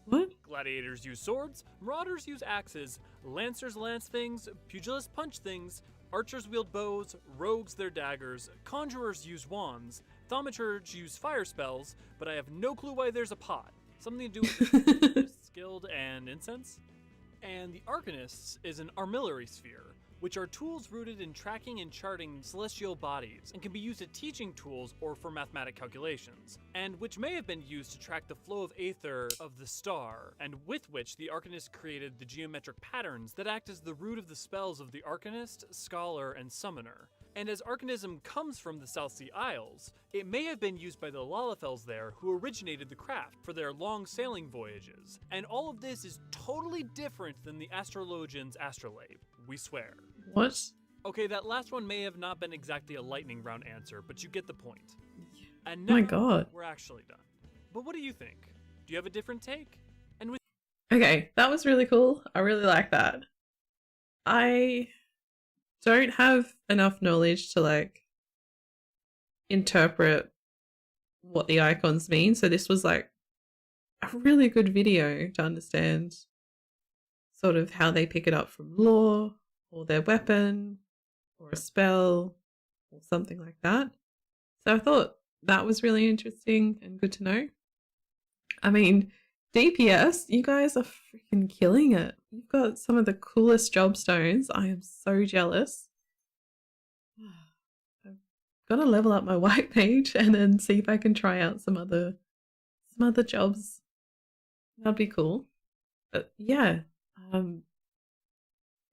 What? Gladiators use swords, marauders use axes, lancers lance things, pugilists punch things, archers wield bows, rogues their daggers, conjurers use wands, thaumaturges use fire spells, but I have no clue why there's a pot. Something to do with skilled and incense? And the Arcanists is an armillary sphere, which are tools rooted in tracking and charting celestial bodies, and can be used as teaching tools or for mathematic calculations, and which may have been used to track the flow of aether of the star, and with which the Arcanist created the geometric patterns that act as the root of the spells of the Arcanist, Scholar, and Summoner. And as Arcanism comes from the South Sea Isles, it may have been used by the Lalafels there who originated the craft for their long sailing voyages. And all of this is totally different than the Astrologian's astrolabe, we swear. What? Okay, that last one may have not been exactly a lightning round answer, but you get the point. And now My God. we're actually done. But what do you think? Do you have a different take? And with Okay, that was really cool. I really like that. I don't have enough knowledge to like interpret what the icons mean, so this was like a really good video to understand sort of how they pick it up from lore or their weapon or a spell or something like that. So I thought that was really interesting and good to know. I mean, DPS, you guys are freaking killing it. You've got some of the coolest job stones. I am so jealous. I've got to level up my white mage and then see if I can try out some other jobs. That'd be cool. But yeah,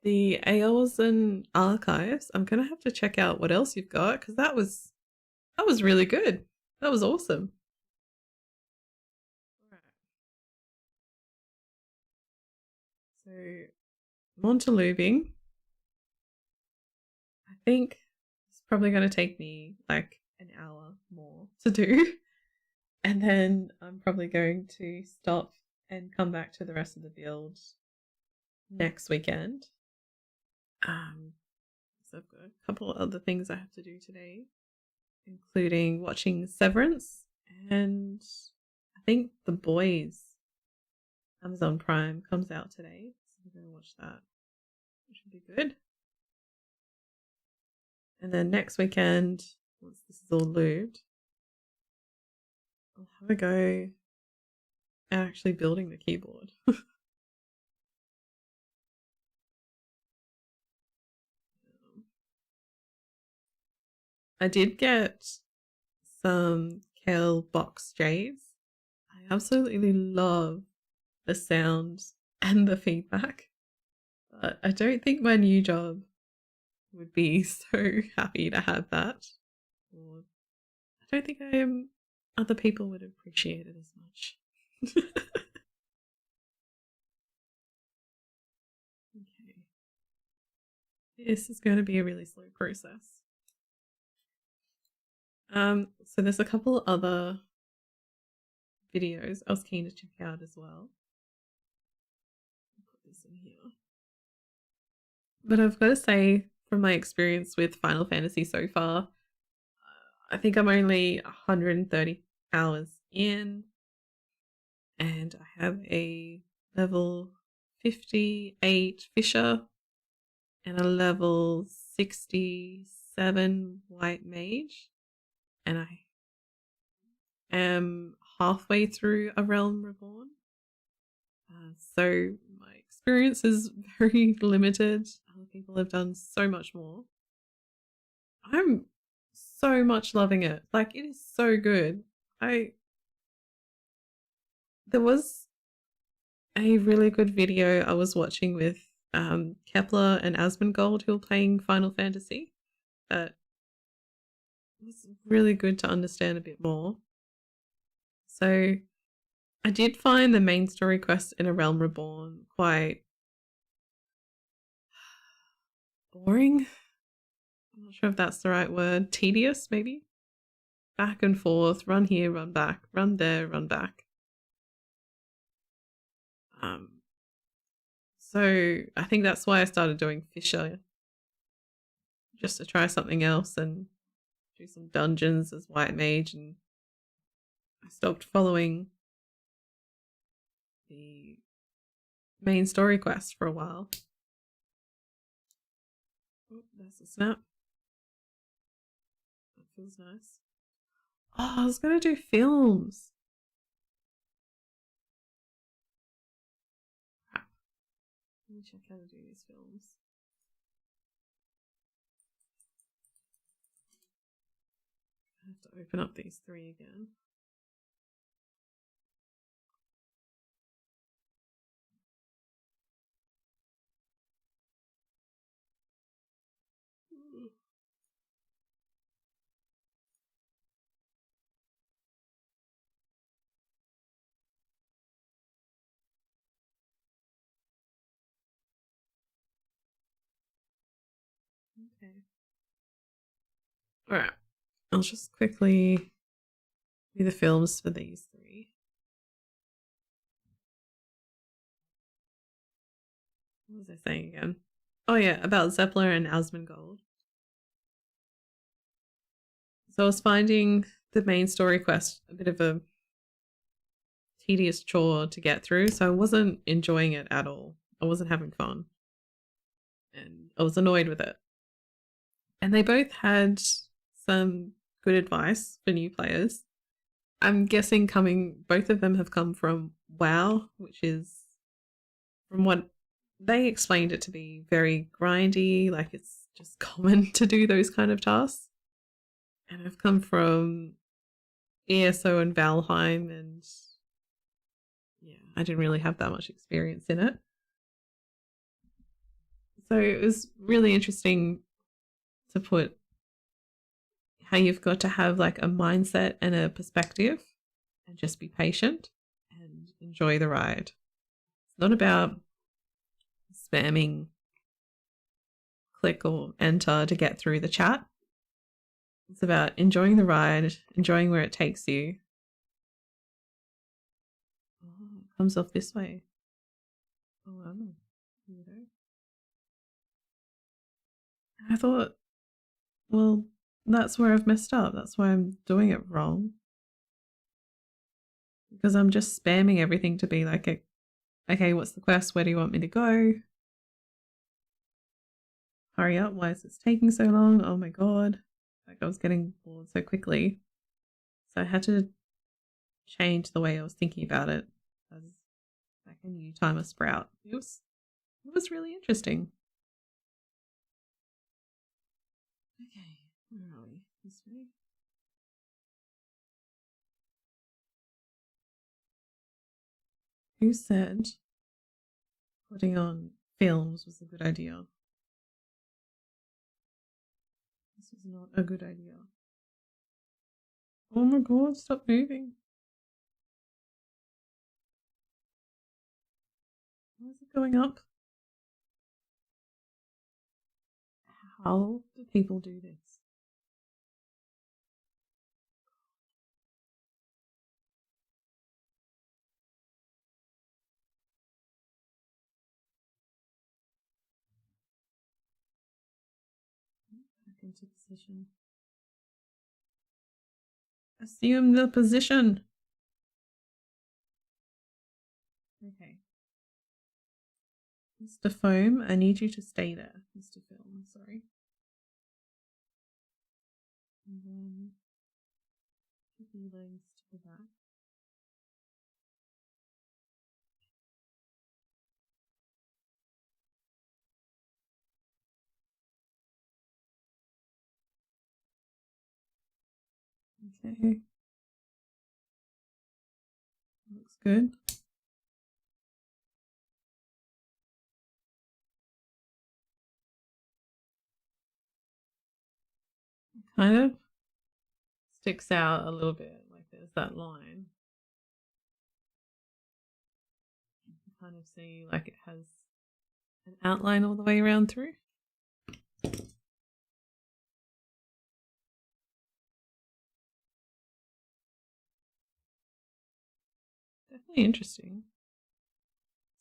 the AOs and archives, I'm gonna have to check out what else you've got, because that was really good. That was awesome. So I'm on to lubing. I think it's probably going to take me like an hour more to do. And then I'm probably going to stop and come back to the rest of the build next weekend. So I've got a couple of other things I have to do today, including watching Severance and I think The Boys. Amazon Prime comes out today, so we're going to watch that, which will be good. And then next weekend, once this is all lubed, I'll have a go at actually building the keyboard. I did get some Kale box jades. I absolutely love the sound and the feedback, but I don't think my new job would be so happy to have that, or I don't think other people would appreciate it as much. Okay, this is going to be a really slow process. So there's a couple other videos I was keen to check out as well. Put this in here. But I've got to say, from my experience with Final Fantasy so far, I think I'm only 130 hours in, and I have a level 58 Fisher and a level 67 White Mage, and I am halfway through A Realm Reborn. So my experience is very limited. Other people have done so much more. I'm so much loving it. Like, it is so good. There was a really good video I was watching with Kepler and Asmongold, who are playing Final Fantasy. That was really good to understand a bit more. So I did find the main story quest in A Realm Reborn quite boring. I'm not sure if that's the right word. Tedious, maybe? Back and forth, run here, run back, run there, run back. So I think that's why I started doing Fisher, just to try something else and do some dungeons as White Mage, and I stopped following the main story quest for a while. Oh, there's a snap. That feels nice. Oh, I was going to do films. Crap. Let me check how to do these films. I have to open up these three again. Okay. Alright. I'll just quickly do the films for these three. What was I saying again? Oh yeah, about Zeppler and Asmongold. So I was finding the main story quest a bit of a tedious chore to get through, so I wasn't enjoying it at all. I wasn't having fun. And I was annoyed with it. And they both had some good advice for new players. I'm guessing both of them have come from WoW, which is, from what they explained it to be, very grindy, like it's just common to do those kind of tasks. And I've come from ESO and Valheim, and yeah, I didn't really have that much experience in it. So it was really interesting to put how you've got to have like a mindset and a perspective and just be patient and enjoy the ride. It's not about spamming click or enter to get through the chat. It's about enjoying the ride, enjoying where it takes you. Oh, it comes off this way. Oh, I don't know. I thought, well, that's where I've messed up. That's why I'm doing it wrong. Because I'm just spamming everything to be like, okay, what's the quest? Where do you want me to go? Hurry up. Why is this taking so long? Oh my god. Like I was getting bored so quickly. So I had to change the way I was thinking about it as like a new timer sprout. It was really interesting. Okay, where are we? This way? Who said putting on films was a good idea? This was not a good idea. Oh my god, stop moving. Why is it going up? How do people do this? Back into position. Assume the position. Okay. Mr. Foam, I need you to stay there. Mr. Film, sorry. And then keep your legs to the back. Okay. Looks good. Kind of sticks out a little bit, like there's that line. You can kind of see like it has an outline all the way around through. Definitely interesting.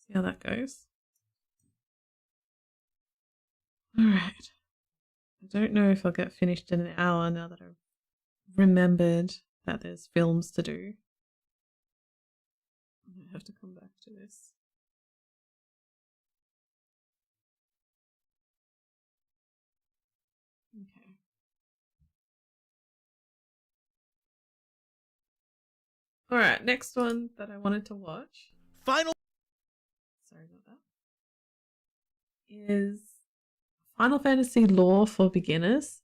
See how that goes. Alright. I don't know if I'll get finished in an hour now that I've remembered that there's films to do. I might have to come back to this. Okay. Alright, next one that I wanted to watch. Sorry about that. Is Final Fantasy Lore for Beginners,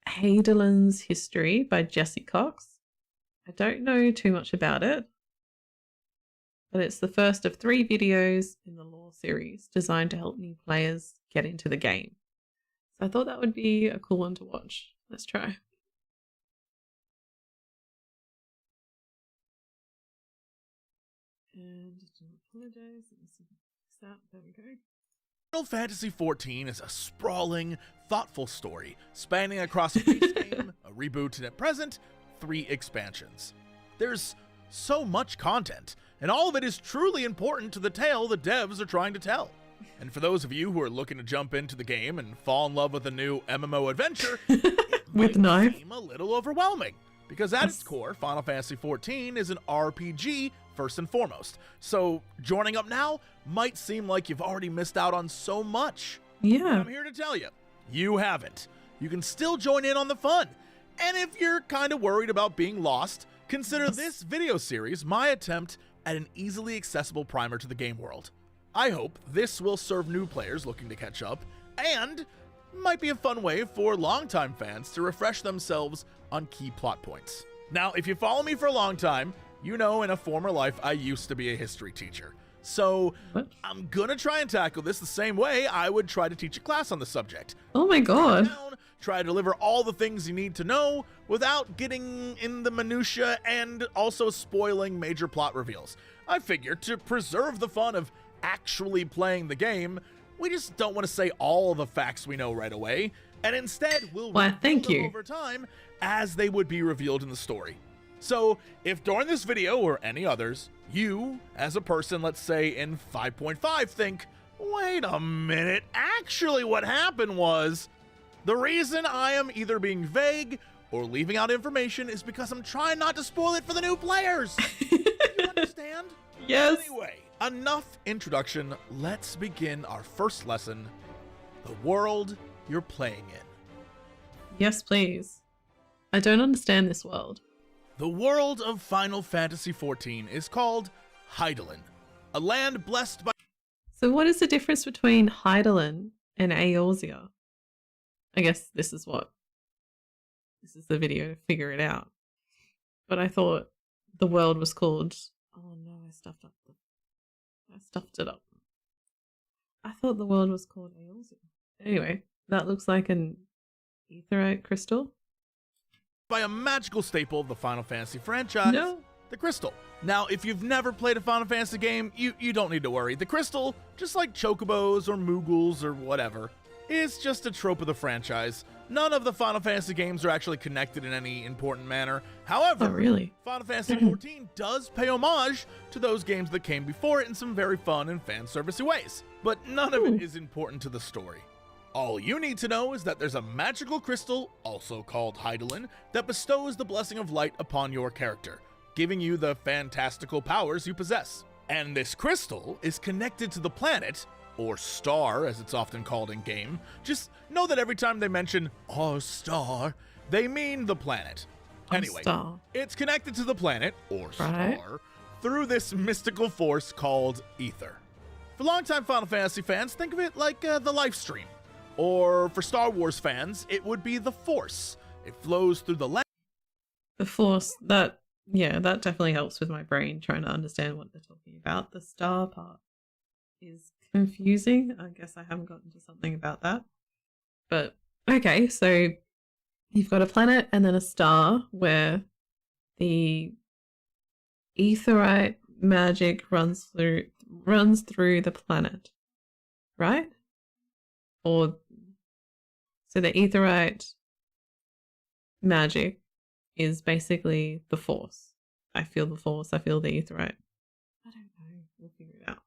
Heidelen's History by Jesse Cox. I don't know too much about it, but it's the first of 3 videos in the Lore series designed to help new players get into the game. So I thought that would be a cool one to watch. Let's try. And just apologize. Let me see that. There we go. Final Fantasy XIV is a sprawling, thoughtful story spanning across a base game, a reboot, and at present, 3 expansions. There's so much content, and all of it is truly important to the tale the devs are trying to tell. And for those of you who are looking to jump into the game and fall in love with a new MMO adventure, it with might seem a little overwhelming, because at its core, Final Fantasy XIV is an RPG first and foremost. So joining up now might seem like you've already missed out on so much. Yeah. But I'm here to tell you, you haven't. You can still join in on the fun. And if you're kind of worried about being lost, consider this video series my attempt at an easily accessible primer to the game world. I hope this will serve new players looking to catch up, and might be a fun way for longtime fans to refresh themselves on key plot points. Now, if you follow me for a long time, you know in a former life I used to be a history teacher. So I'm gonna try and tackle this the same way I would try to teach a class on the subject. Oh my god. Try to deliver all the things you need to know without getting in the minutia and also spoiling major plot reveals. I figure to preserve the fun of actually playing the game, we just don't want to say all the facts we know right away, and instead we'll reveal them over time as they would be revealed in the story. So if during this video or any others, you, as a person, let's say in 5.5, think, wait a minute, actually what happened was, the reason I am either being vague or leaving out information is because I'm trying not to spoil it for the new players. You understand? Yes. Anyway, enough introduction. Let's begin our first lesson, the world you're playing in. Yes, please. I don't understand this world. The world of Final Fantasy XIV is called Heidelen, a land blessed by... So what is the difference between Heidelen and Eorzea? I guess this is the video to figure it out. But I thought the world was called... Oh no, I stuffed it up. I thought the world was called Eorzea. Anyway, that looks like an aetheryte crystal. By a magical staple of the Final Fantasy franchise, the crystal. Now, if you've never played a Final Fantasy game, you don't need to worry. The crystal, just like chocobos or moogles or whatever, is just a trope of the franchise. None of the Final Fantasy games are actually connected in any important manner. However, Final Fantasy XIV does pay homage to those games that came before it in some very fun and fan-servicey ways. But none of it is important to the story. All you need to know is that there's a magical crystal, also called Heidelen, that bestows the blessing of light upon your character, giving you the fantastical powers you possess. And this crystal is connected to the planet, or star as it's often called in game. Just know that every time they mention our star, they mean the planet. Anyway, it's connected to the planet, or star, through this mystical force called ether. For longtime Final Fantasy fans, think of it like the life stream. Or for Star Wars fans, it would be the Force. It flows through the land. The Force, that definitely helps with my brain trying to understand what they're talking about. The star part is confusing. I guess I haven't gotten to something about that. But okay, so you've got a planet and then a star where the aetheryte magic runs through the planet, right? Or so the aetheryte magic is basically the force. I feel the force, I feel the aetheryte. I don't know, we'll figure it out.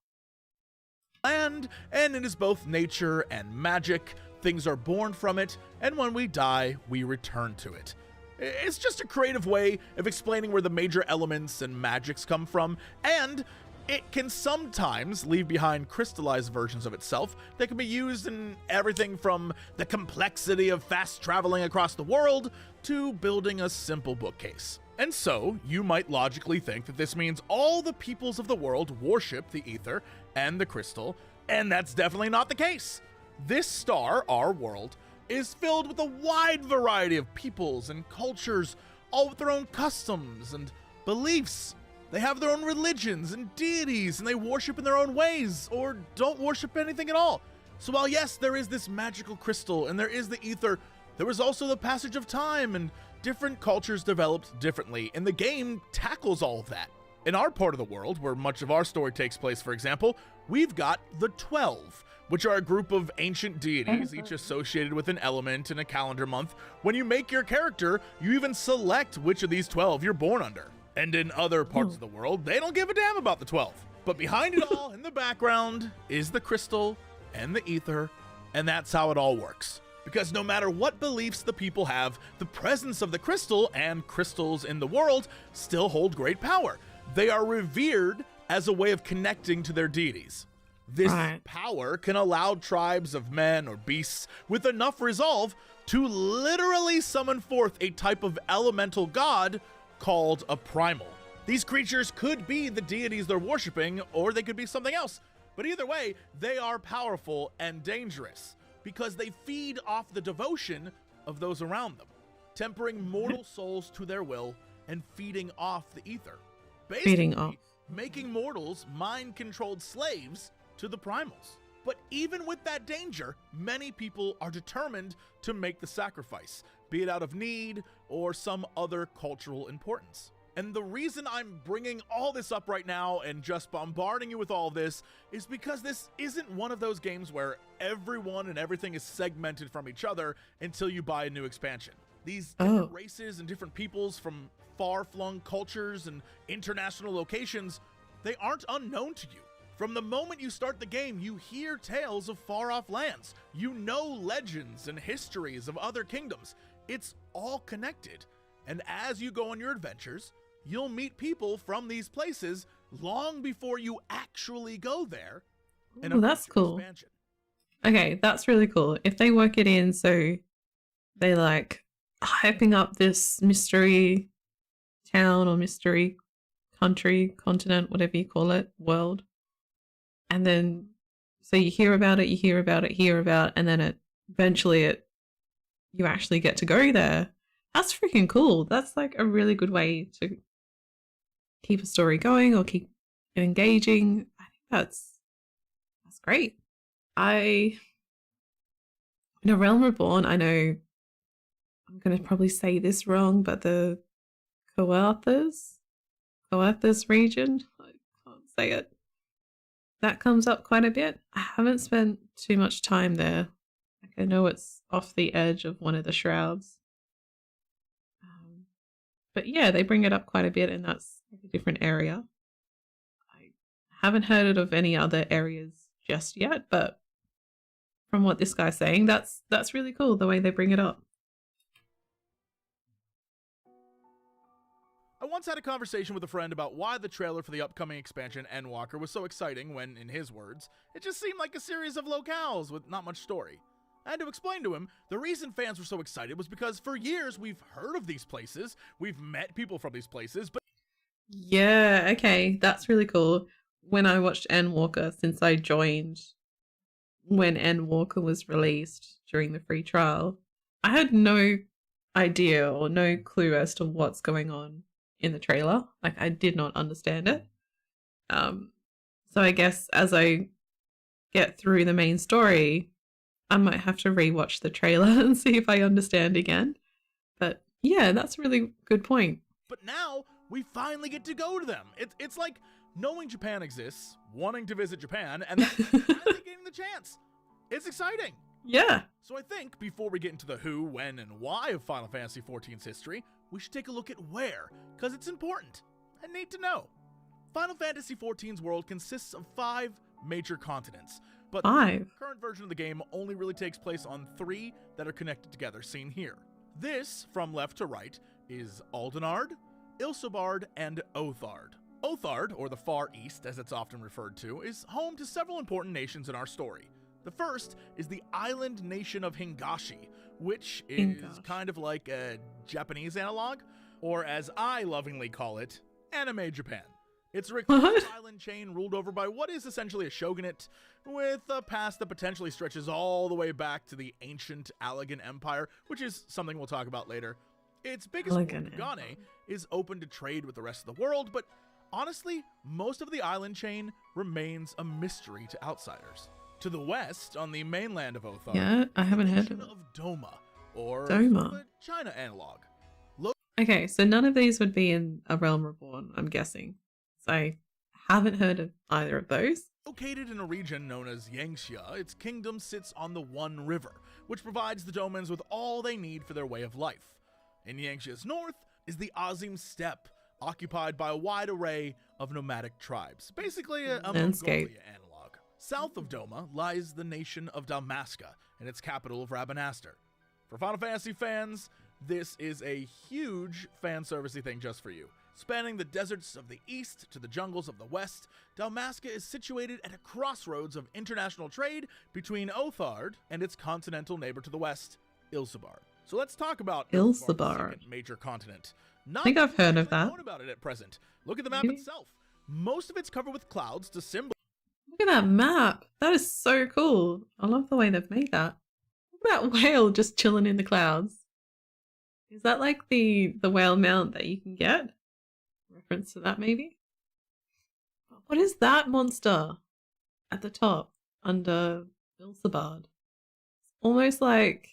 And it is both nature and magic. Things are born from it, and when we die, we return to it. It's just a creative way of explaining where the major elements and magics come from, and it can sometimes leave behind crystallized versions of itself that can be used in everything from the complexity of fast traveling across the world to building a simple bookcase. And so, you might logically think that this means all the peoples of the world worship the ether and the crystal, and that's definitely not the case. This star, our world, is filled with a wide variety of peoples and cultures, all with their own customs and beliefs. They have their own religions and deities, and they worship in their own ways, or don't worship anything at all. So while yes, there is this magical crystal, and there is the ether, there is also the passage of time, and different cultures developed differently, and the game tackles all of that. In our part of the world, where much of our story takes place, for example, we've got the 12, which are a group of ancient deities, each associated with an element in a calendar month. When you make your character, you even select which of these 12 you're born under. And in other parts of the world, they don't give a damn about the 12. But behind it all, in the background, is the crystal and the ether, and that's how it all works. Because no matter what beliefs the people have, the presence of the crystal and crystals in the world still hold great power. They are revered as a way of connecting to their deities. This power can allow tribes of men or beasts with enough resolve to literally summon forth a type of elemental god called a primal. These creatures could be the deities they're worshipping, or they could be something else. But either way, they are powerful and dangerous because they feed off the devotion of those around them, tempering mortal souls to their will and feeding off the ether. Basically, making mortals mind-controlled slaves to the primals. But even with that danger, many people are determined to make the sacrifice, be it out of need or some other cultural importance. And the reason I'm bringing all this up right now and just bombarding you with all this is because this isn't one of those games where everyone and everything is segmented from each other until you buy a new expansion. These different races and different peoples from far-flung cultures and international locations, they aren't unknown to you. From the moment you start the game, you hear tales of far-off lands. You know legends and histories of other kingdoms. It's all connected. And as you go on your adventures, you'll meet people from these places long before you actually go there. Oh, that's cool. Expansion. Okay, that's really cool. If they work it in so they like hyping up this mystery town or mystery country, continent, whatever you call it, world. And then, so you hear about it, and then eventually you actually get to go there. That's freaking cool. That's like a really good way to keep a story going or keep it engaging. I think that's great. In A Realm Reborn, I know I'm going to probably say this wrong, but the Coerthas region, I can't say it. That comes up quite a bit. I haven't spent too much time there. Like, I know it's off the edge of one of the shrouds. But yeah, they bring it up quite a bit, and that's a different area. I haven't heard of any other areas just yet, but from what this guy's saying, that's really cool, the way they bring it up. I once had a conversation with a friend about why the trailer for the upcoming expansion Endwalker was so exciting when, in his words, it just seemed like a series of locales with not much story. I had to explain to him the reason fans were so excited was because for years we've heard of these places, we've met people from these places, but... Yeah, okay, that's really cool. When I watched Endwalker, since I joined when Endwalker was released during the free trial, I had no idea or no clue as to what's going on in the trailer. Like, I did not understand it. So I guess as I get through the main story, I might have to rewatch the trailer and see if I understand again. But yeah, that's a really good point. But now we finally get to go to them. It's like knowing Japan exists, wanting to visit Japan, and then finally getting the chance. It's exciting. Yeah. So I think before we get into the who, when, and why of Final Fantasy XIV's history, we should take a look at where, because it's important and neat to know. Final Fantasy XIV's world consists of 5 major continents, but the current version of the game only really takes place on 3 that are connected together, seen here. This, from left to right, is Aldenard, Ilsebard, and Othard. Othard, or the Far East as it's often referred to, is home to several important nations in our story. The first is the island nation of Hingashi, which is kind of like a Japanese analog, or as I lovingly call it, Anime Japan. It's a reclusive island chain ruled over by what is essentially a shogunate, with a past that potentially stretches all the way back to the ancient Allegan Empire, which is something we'll talk about later. Its biggest port, Gane, is open to trade with the rest of the world, but honestly, most of the island chain remains a mystery to outsiders. To the west, on the mainland of Othar, I haven't heard of Doma, or Doma. China analog. Okay, so none of these would be in A Realm Reborn, I'm guessing. So I haven't heard of either of those. Located in a region known as Yangxia, its kingdom sits on the One River, which provides the Domans with all they need for their way of life. In Yangxia's north is the Azim Steppe, occupied by a wide array of nomadic tribes, basically a Mongolia analog. South of Doma lies the nation of Dalmasca and its capital of Rabanastre. For Final Fantasy fans, this is a huge fan-servicey thing just for you. Spanning the deserts of the east to the jungles of the west, Dalmasca is situated at a crossroads of international trade between Othard and its continental neighbor to the west, Ilsebard. So let's talk about Ilsebard, the second major continent. Not think I've heard of actually that. known about it at present. Look at the map Maybe? itself. Most of it's covered with clouds to symbolize. Look at that map. That is so cool. I love the way they've made that. Look at that whale just chilling in the clouds. Is that like the whale mount that you can get? Reference to that maybe? What is that monster at the top under Ilsabard? Almost like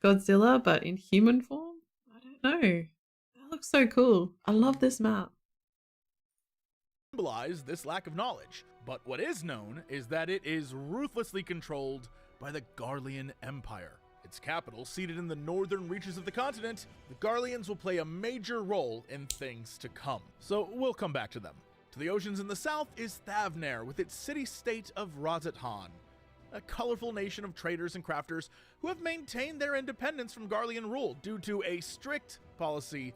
Godzilla, but in human form? I don't know. That looks so cool. I love this map. Symbolize this lack of knowledge, but what is known is that it is ruthlessly controlled by the Garlean Empire. Its capital, seated in the northern reaches of the continent, the Garleans will play a major role in things to come. So we'll come back to them. To the oceans in the south is Thavnair with its city-state of Razathan, a colorful nation of traders and crafters who have maintained their independence from Garlean rule due to a strict policy.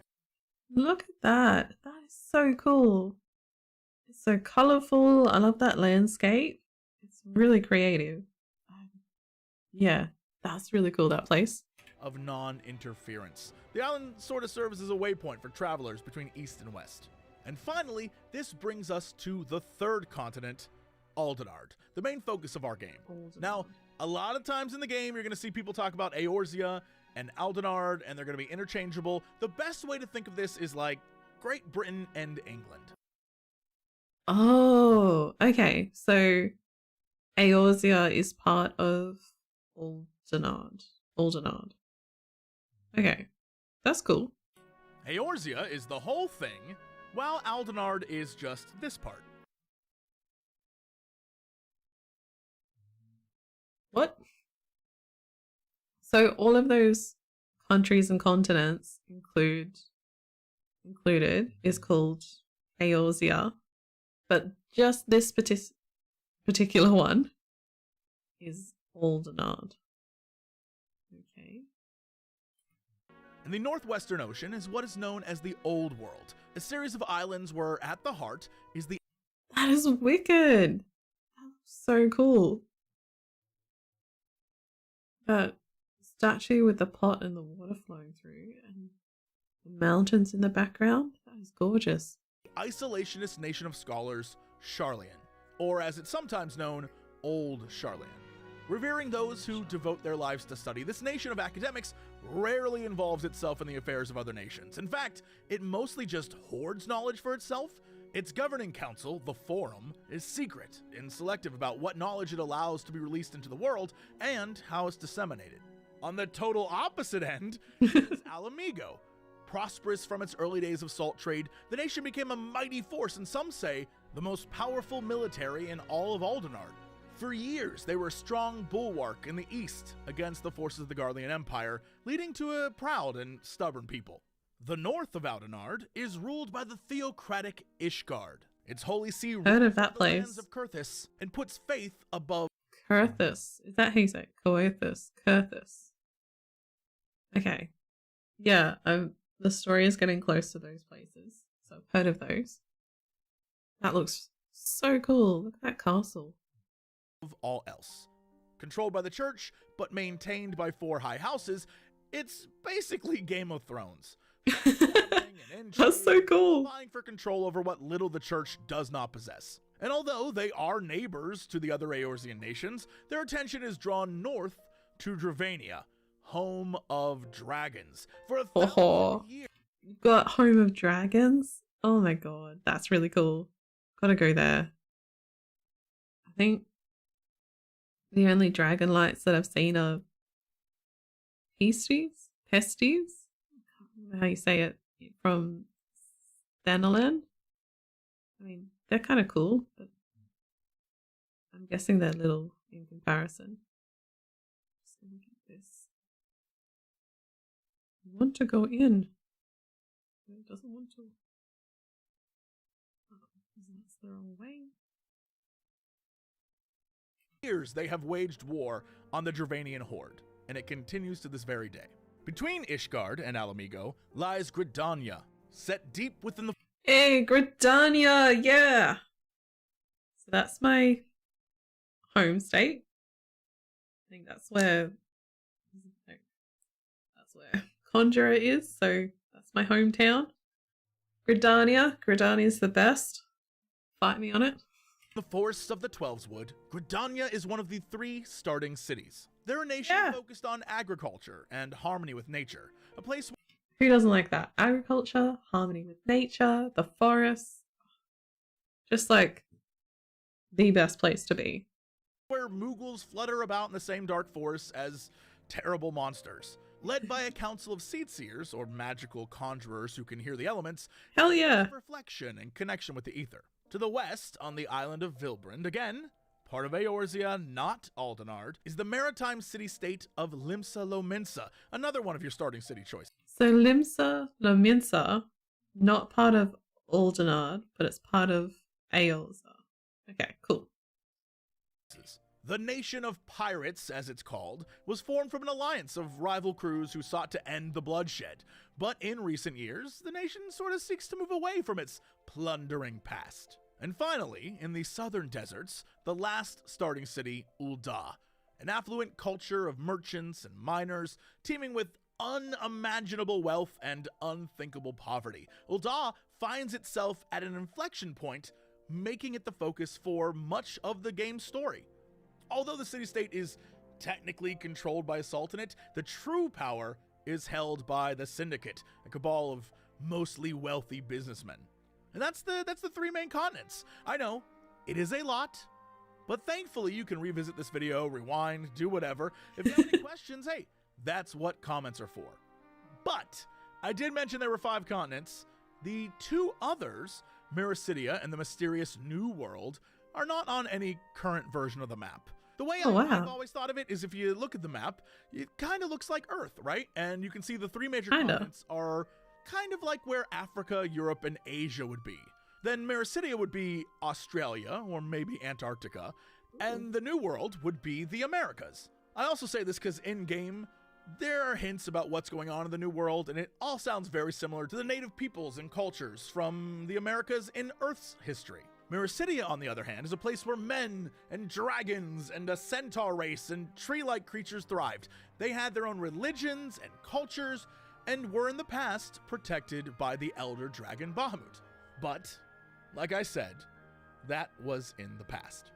Look at that. That is so cool. It's so colorful. I love that landscape. It's really creative. Yeah, that's really cool, that place. Of non-interference. The island sort of serves as a waypoint for travelers between east and west. And finally, this brings us to the third continent, Aldenard, the main focus of our game. Now, a lot of times in the game, you're going to see people talk about Eorzea and Aldenard, and they're going to be interchangeable. The best way to think of this is like Great Britain and England. Oh, okay. So Eorzea is part of Aldenard. Okay, that's cool. Eorzea is the whole thing, while Aldenard is just this part. What? So all of those countries and continents included is called Eorzea, but just this particular one is Aldenard. Okay. And the Northwestern Ocean is what is known as the Old World, a series of islands where at the heart is the... That is wicked. That looks so cool. That statue with the pot and the water flowing through and the mountains in the background. That is gorgeous. isolationist nation of scholars, Sharlayan, or as it's sometimes known, Old Sharlayan. Revering those who devote their lives to study, this nation of academics rarely involves itself in the affairs of other nations. In fact, it mostly just hoards knowledge for itself. Its governing council, the Forum, is secret and selective about what knowledge it allows to be released into the world and how it's disseminated. On the total opposite end is Alamigo. Prosperous from its early days of salt trade, the nation became a mighty force, and some say the most powerful military in all of Aldenard. For years, they were a strong bulwark in the east against the forces of the Garlean Empire, leading to a proud and stubborn people. The north of Aldenard is ruled by the theocratic Ishgard. Its holy see Heard of that the place. lands of Kurthis and puts faith above. Kurthis. Is that how you say it? Kurthis. Okay. Yeah, the story is getting close to those places. So I've heard of those. That looks so cool. Look at that castle. Of all else. Controlled by the church, but maintained by 4 high houses, it's basically Game of Thrones. That's so cool. Vying for control over what little the church does not possess. And although they are neighbors to the other Eorzean nations, their attention is drawn north to Dravania, home of dragons. For 1,000 years. You've got Home of Dragons? Oh my god, that's really cool. Gotta go there. I think the only dragon lights that I've seen are Pesties? I can't remember how you say it. From Thanalan. I mean, they're kind of cool, but I'm guessing they're little in comparison. Just gonna get this. I want to go in. It doesn't want to. Oh, that's the wrong way. Years they have waged war on the Dravanian horde, and it continues to this very day. Between Ishgard and Alamigo lies Redania, set deep within the... Hey, Redania, yeah! So that's my home state. I think that's where conjurer is, so that's my hometown. Redania. Redania's the best. Fight me on it. The forests of the Twelveswood, Redania is one of the 3 starting cities. They're a nation focused on agriculture and harmony with nature, a place Who doesn't like that? Agriculture, harmony with nature, the forests. Just like the best place to be. where Moogles flutter about in the same dark forests as terrible monsters. Led by a council of seed-seers, or magical conjurers who can hear the elements, Hell yeah. reflection and connection with the ether. To the west, on the island of Vilbrand, again, part of Eorzea, not Aldenard, is the maritime city-state of Limsa Lominsa, another one of your starting city choices. So Limsa Lominsa, not part of Aldenard, but it's part of Eorzea. Okay, cool. The Nation of Pirates, as it's called, was formed from an alliance of rival crews who sought to end the bloodshed. But in recent years, the nation sort of seeks to move away from its plundering past. And finally, in the southern deserts, the last starting city, Ul'dah, an affluent culture of merchants and miners, teeming with unimaginable wealth and unthinkable poverty. Ul'dah finds itself at an inflection point, making it the focus for much of the game's story. Although the city-state is technically controlled by a sultanate, the true power is held by the Syndicate, a cabal of mostly wealthy businessmen. And that's the 3 main continents. I know, it is a lot, but thankfully you can revisit this video, rewind, do whatever. If you have any questions, hey, that's what comments are for. But I did mention there were 5 continents. The 2 others, Miracidia and the mysterious New World, are not on any current version of the map. The way I've always thought of it is if you look at the map, it kind of looks like Earth, right? And you can see the 3 major continents are kind of like where Africa, Europe, and Asia would be. Then Miracidia would be Australia, or maybe Antarctica, and the New World would be the Americas. I also say this because in-game, there are hints about what's going on in the New World, and it all sounds very similar to the native peoples and cultures from the Americas in Earth's history. Miracidia, on the other hand, is a place where men and dragons and a centaur race and tree-like creatures thrived. They had their own religions and cultures, and were in the past protected by the elder dragon Bahamut. But, like I said, that was in the past.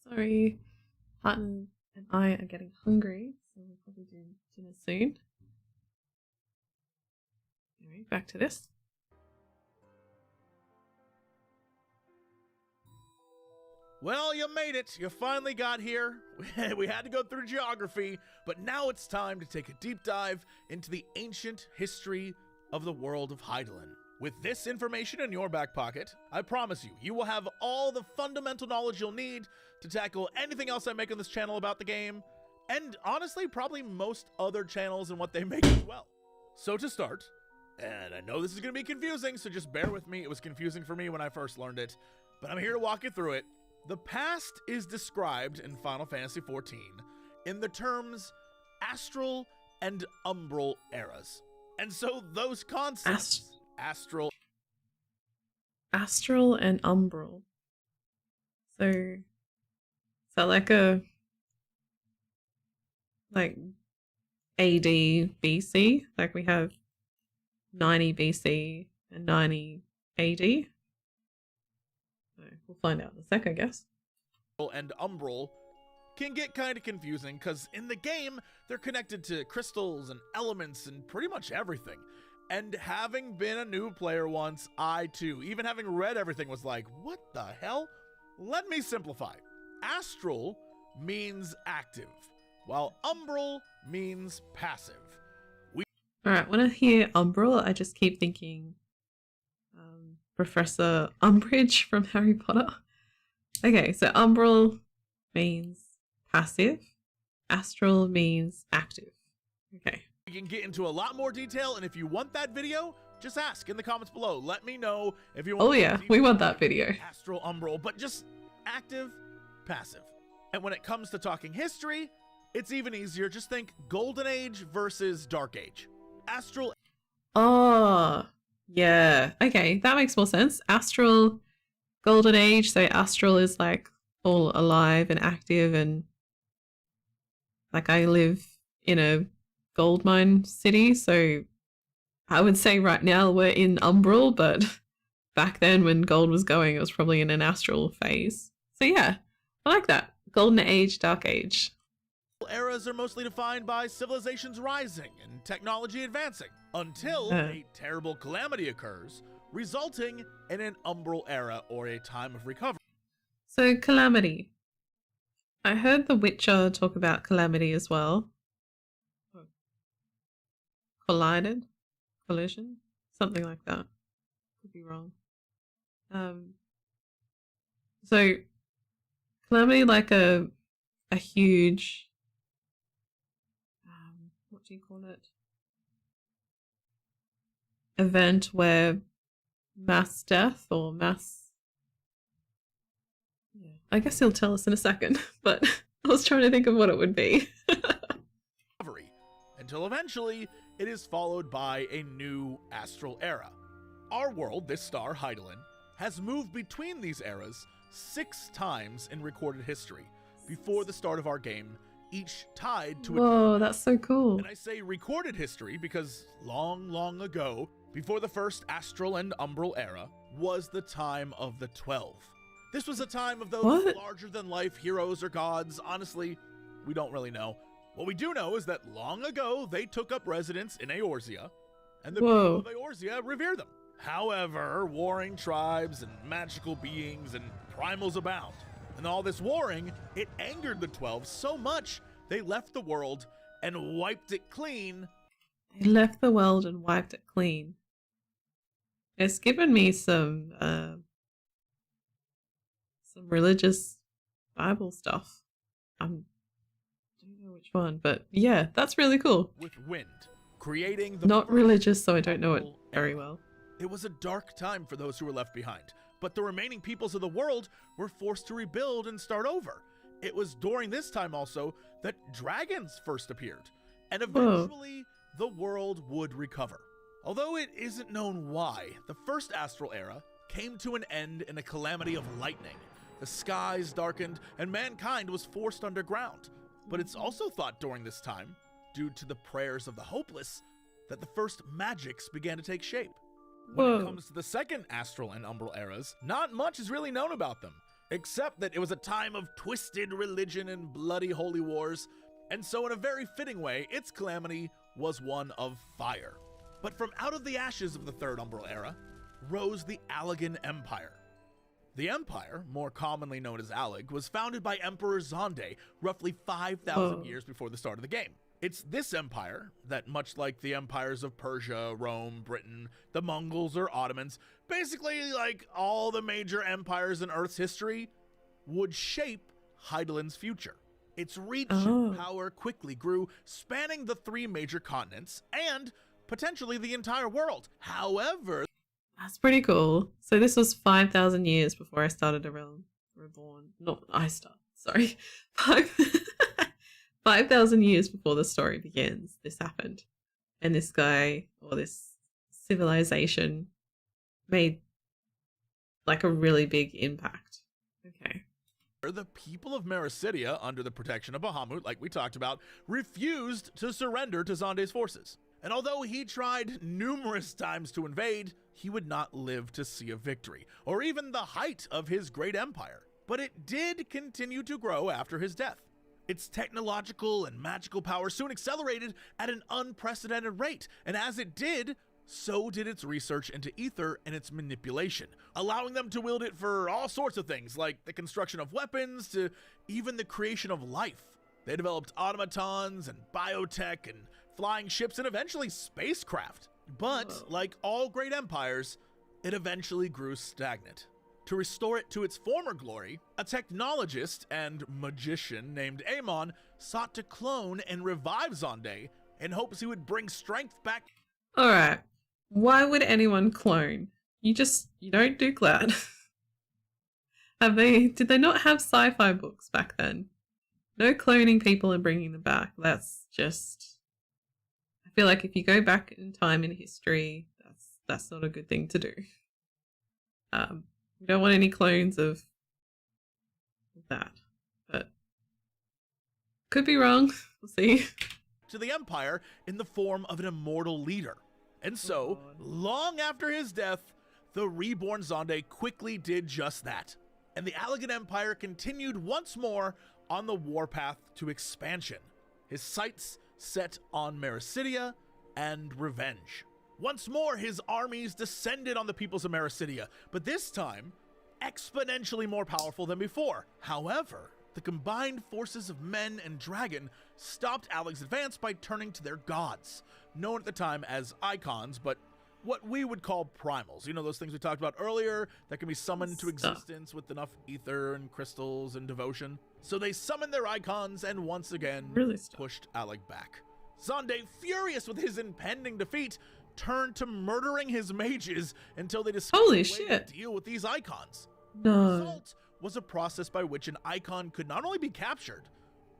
Sorry, partner and I are getting hungry, so we'll probably do dinner soon. Anyway, back to this. Well, you made it. You finally got here. We had to go through geography, but now it's time to take a deep dive into the ancient history of the world of Heidelen. With this information in your back pocket, I promise you, you will have all the fundamental knowledge you'll need to tackle anything else I make on this channel about the game, and honestly, probably most other channels and what they make as well. So to start, and I know this is going to be confusing, so just bear with me. It was confusing for me when I first learned it, but I'm here to walk you through it. The past is described in Final Fantasy XIV in the terms Astral and Umbral eras. And so those concepts, Astral and Umbral. So, is that like a AD BC. Like we have 90 BC and 90 AD. So we'll find out in a sec, I guess. And Umbral can get kind of confusing because in the game they're connected to crystals and elements and pretty much everything. And having been a new player once, I too, even having read everything, was like, what the hell? Let me simplify. Astral means active, while Umbral means passive. Alright, when I hear Umbral, I just keep thinking Professor Umbridge from Harry Potter. Okay, so Umbral means passive, Astral means active. Okay. We can get into a lot more detail, and if you want that video, just ask in the comments below. Let me know if you want. Oh yeah, we want that video. Astral, Umbral, but just active, passive. And when it comes to talking history, it's even easier. Just think Golden Age versus Dark Age. Astral. Oh, yeah. Okay, that makes more sense. Astral, Golden Age. So Astral is like all alive and active, and like I live in a gold mine city, so I would say right now we're in Umbral, but back then when gold was going, it was probably in an astral phase. So yeah, I like that. Golden Age, Dark Age. Eras are mostly defined by civilizations rising and technology advancing until a terrible calamity occurs, resulting in an Umbral era or a time of recovery. So Calamity. I heard The Witcher talk about Calamity as well. Collision, something like that. Could be wrong. So Calamity, like a huge, what do you call it? Event where mass death or mass. Yeah, I guess he'll tell us in a second, but I was trying to think of what it would be. Until eventually it is followed by a new astral era. Our world, this star, Heidelen, has moved between these eras 6 times in recorded history before the start of our game, each tied to Whoa, that's so cool. And I say recorded history because long, long ago, before the first astral and umbral era, was the time of the 12. This was a time of those larger-than-life heroes or gods. Honestly, we don't really know. What we do know is that long ago, they took up residence in Eorzea, and the people of Eorzea revere them. However, warring tribes and magical beings and primals abound. And all this warring, it angered the 12 so much, they left the world and wiped it clean. They left the world and wiped it clean. It's given me some religious Bible stuff. Don't know which one, but yeah, that's really cool. With wind, creating the not religious, so I don't know it very well. It was a dark time for those who were left behind, but the remaining peoples of the world were forced to rebuild and start over. It was during this time also that dragons first appeared, and eventually the world would recover. Although it isn't known why, the first astral era came to an end in a calamity of lightning. The skies darkened and mankind was forced underground. But it's also thought during this time, due to the prayers of the hopeless, that the first magics began to take shape. When it comes to the second astral and umbral eras, not much is really known about them, except that it was a time of twisted religion and bloody holy wars, and so in a very fitting way, its calamity was one of fire. But from out of the ashes of the third umbral era, rose the Allegan Empire. The empire, more commonly known as Alleg, was founded by Emperor Zonde roughly 5,000 years before the start of the game. It's this empire that, much like the empires of Persia, Rome, Britain, the Mongols, or Ottomans, basically like all the major empires in Earth's history, would shape Heidelen's future. Its reach and power quickly grew, spanning the 3 major continents and potentially the entire world. However, that's pretty cool. So this was 5,000 years before I started a realm reborn. Not I started, sorry. 5,000 years before the story begins, this happened. And this guy, or this civilization, made like a really big impact. Okay. The people of Mericidia, under the protection of Bahamut, like we talked about, refused to surrender to Xande's forces. And although he tried numerous times to invade, he would not live to see a victory, or even the height of his great empire. But it did continue to grow after his death. Its technological and magical power soon accelerated at an unprecedented rate, and as it did, so did its research into ether and its manipulation, allowing them to wield it for all sorts of things, like the construction of weapons to even the creation of life. They developed automatons and biotech and flying ships and eventually spacecraft. But like all great empires, it eventually grew stagnant. To restore it to its former glory, a technologist and magician named Amon sought to clone and revive Xande in hopes he would bring strength back. Alright, why would anyone clone? You don't do that. Did they not have sci-fi books back then? No cloning people and bringing them back. That's just, I feel like if you go back in time in history, that's not a good thing to do. We don't want any clones of that, but could be wrong. We'll see. To the Empire in the form of an immortal leader. And so, long after his death, the reborn Xande quickly did just that. And the Allegan Empire continued once more on the warpath to expansion, his sights set on Mericidia and revenge. Once more, his armies descended on the peoples of Mericidia, but this time, exponentially more powerful than before. However, the combined forces of men and dragon stopped Alleg's advance by turning to their gods, known at the time as icons, but what we would call primals. You know, those things we talked about earlier that can be summoned to existence with enough ether and crystals and devotion. So they summoned their icons and once again pushed Alleg back. Xande, furious with his impending defeat, turned to murdering his mages until they discovered a way to deal with these icons. The result was a process by which an icon could not only be captured,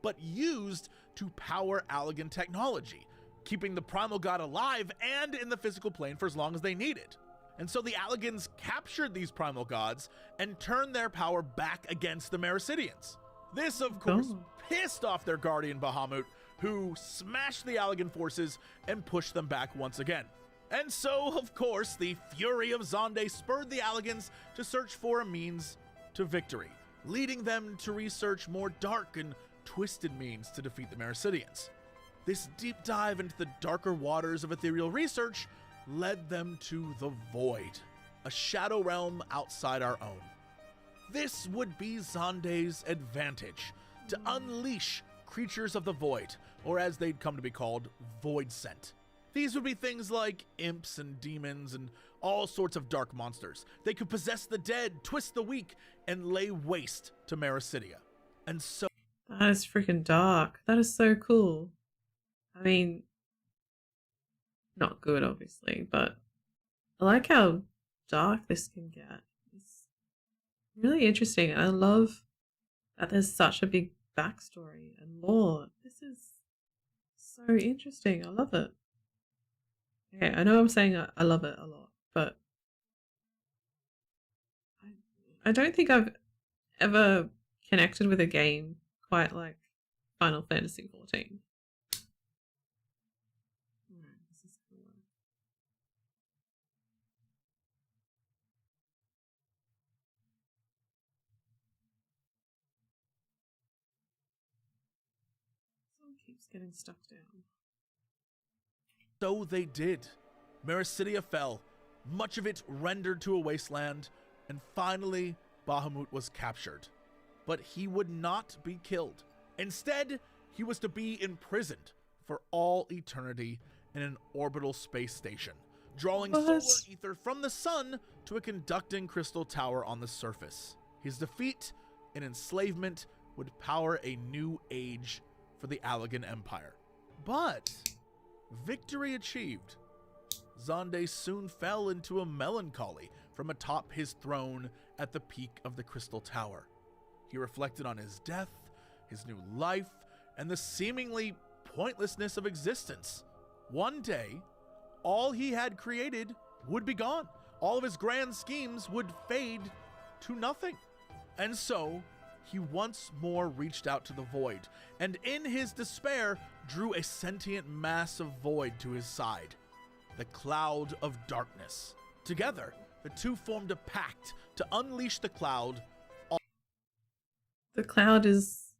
but used to power Allegan technology, keeping the primal god alive and in the physical plane for as long as they needed. And so the Allegans captured these primal gods and turned their power back against the Mericidians. This, of course, pissed off their guardian Bahamut, who smashed the Allegan forces and pushed them back once again. And so, of course, the fury of Xande spurred the Allegans to search for a means to victory, leading them to research more dark and twisted means to defeat the Mericidians. This deep dive into the darker waters of ethereal research led them to the Void, a shadow realm outside our own. This would be Xande's advantage, to unleash creatures of the Void, or as they'd come to be called, Void Sent. These would be things like imps and demons and all sorts of dark monsters. They could possess the dead, twist the weak, and lay waste to Mericidia. And so... That is freaking dark. That is so cool. I mean, not good, obviously, but I like how dark this can get. It's really interesting. I love that there's such a big backstory and lore. This is so interesting. I love it. Okay, I know I'm saying I love it a lot, but I don't think I've ever connected with a game quite like Final Fantasy XIV. This is cool. Someone keeps getting stuck down. So they did. Mericidia fell, much of it rendered to a wasteland, and finally Bahamut was captured. But he would not be killed. Instead, he was to be imprisoned for all eternity in an orbital space station, drawing solar ether from the sun to a conducting crystal tower on the surface. His defeat and enslavement would power a new age for the Allegan Empire. But victory achieved, Xande soon fell into a melancholy from atop his throne at the peak of the Crystal Tower. He reflected on his death, his new life, and the seemingly pointlessness of existence. One day, all he had created would be gone. All of his grand schemes would fade to nothing. And so, he once more reached out to the void, and in his despair drew a sentient mass of void to his side, the Cloud of Darkness. Together, the two formed a pact to unleash the cloud. The cloud is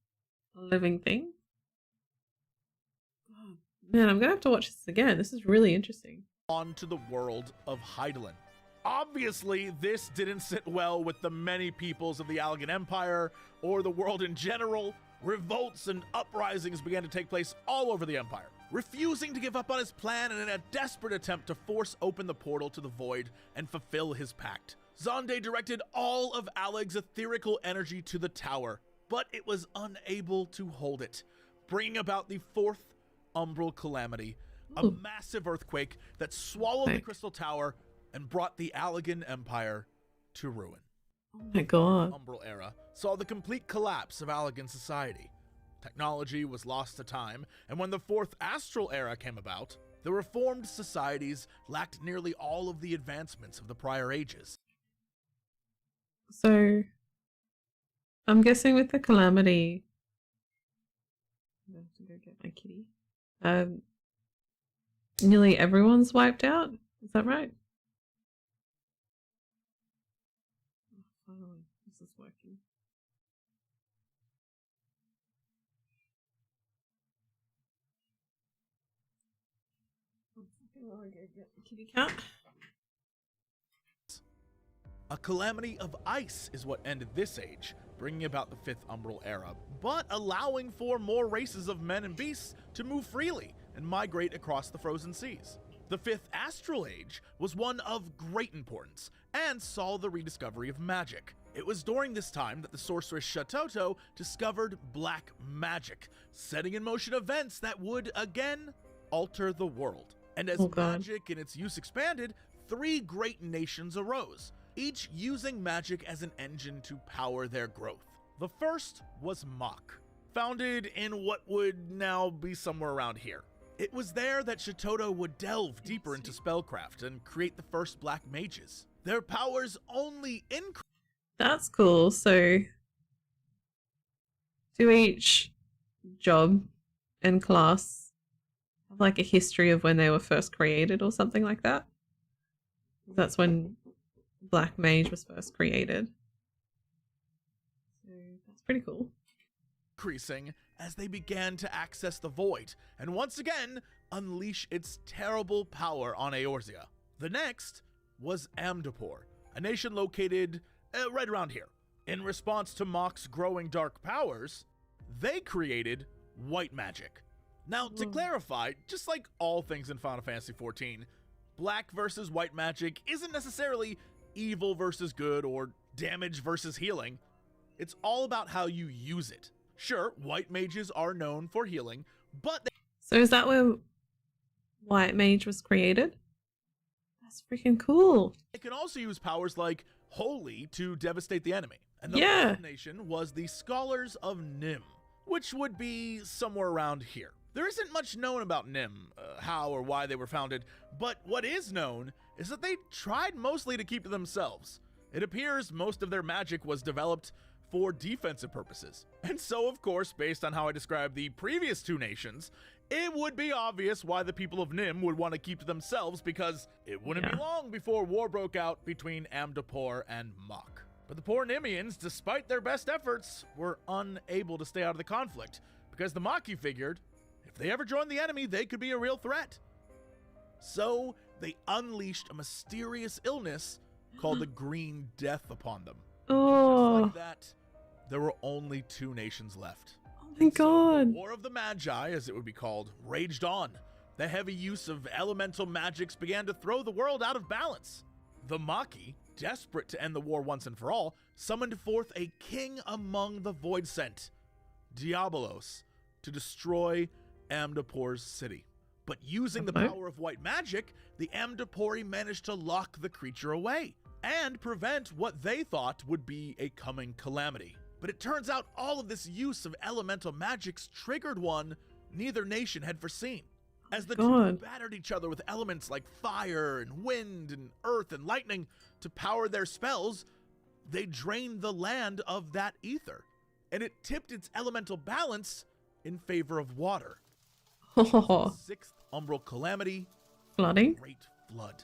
a living thing? Oh, man, I'm gonna have to watch this again. This is really interesting. Onto the world of Heidelen. Obviously, this didn't sit well with the many peoples of the Allegan Empire or the world in general. Revolts and uprisings began to take place all over the Empire. Refusing to give up on his plan and in a desperate attempt to force open the portal to the void and fulfill his pact, Zonde directed all of Alleg's etherical energy to the tower, but it was unable to hold it, bringing about the fourth Umbral calamity, a massive earthquake that swallowed the Crystal Tower and brought the Allegan Empire to ruin. Oh my god. The Umbral era saw the complete collapse of Allegan society. Technology was lost to time, and when the fourth Astral era came about, the reformed societies lacked nearly all of the advancements of the prior ages. So, I'm guessing with the Calamity, I have to go get my kitty. Nearly everyone's wiped out. Is that right? Oh, finally, this is working. One second while I go get the kitty cat. A Calamity of Ice is what ended this age, bringing about the fifth Umbral era, but allowing for more races of men and beasts to move freely and migrate across the frozen seas. The fifth Astral Age was one of great importance and saw the rediscovery of magic. It was during this time that the sorceress Shatoto discovered black magic, setting in motion events that would again alter the world. And as magic and its use expanded, three great nations arose, each using magic as an engine to power their growth. The first was Mach, founded in what would now be somewhere around here. It was there that Shatoto would delve deeper into spellcraft and create the first black mages. Their powers only increased. That's cool. So, to each job and class have like a history of when they were first created or something like that. That's when Black Mage was first created. So that's pretty cool. Increasing as they began to access the void and once again unleash its terrible power on Eorzea. The next was Amdapor, a nation located right around here. In response to Mach's growing dark powers, they created white magic. Now, to clarify, just like all things in Final Fantasy XIV, black versus white magic isn't necessarily evil versus good or damage versus healing. It's all about how you use it. Sure, white mages are known for healing, but so is that where White Mage was created? That's freaking cool. They can also use powers like Holy to devastate the enemy. And the last nation was the Scholars of Nim, which would be somewhere around here. There isn't much known about Nim, how or why they were founded, but what is known is that they tried mostly to keep to themselves. It appears most of their magic was developed for defensive purposes. And so, of course, based on how I described the previous two nations, it would be obvious why the people of Nim would want to keep to themselves, because it wouldn't be long before war broke out between Amdapor and Mach. But the poor Nimians, despite their best efforts, were unable to stay out of the conflict, because the Machi figured if they ever joined the enemy, they could be a real threat. So they unleashed a mysterious illness called the Green Death upon them. Oh. Just like that, there were only two nations left. Oh my god. So the War of the Magi, as it would be called, raged on. The heavy use of elemental magics began to throw the world out of balance. The Machi, desperate to end the war once and for all, summoned forth a king among the Void Sent, Diabolos, to destroy Amdapor's city. But using the power of white magic, the Amdapori managed to lock the creature away and prevent what they thought would be a coming calamity. But it turns out all of this use of elemental magics triggered one neither nation had foreseen. As the two battered each other with elements like fire and wind and earth and lightning to power their spells, they drained the land of that ether. and it tipped its elemental balance in favor of water. Oh, Sixth Umbral calamity, flooding. Great Flood.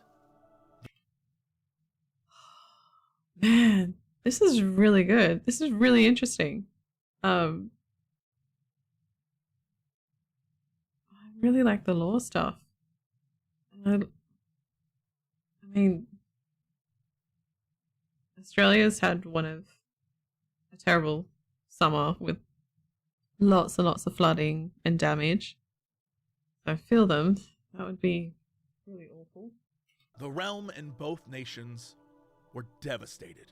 Man, this is really good. This is really interesting. I really like the lore stuff. I mean, Australia's had a terrible summer with lots and lots of flooding and damage. I feel them. That would be really awful. The realm and both nations were devastated.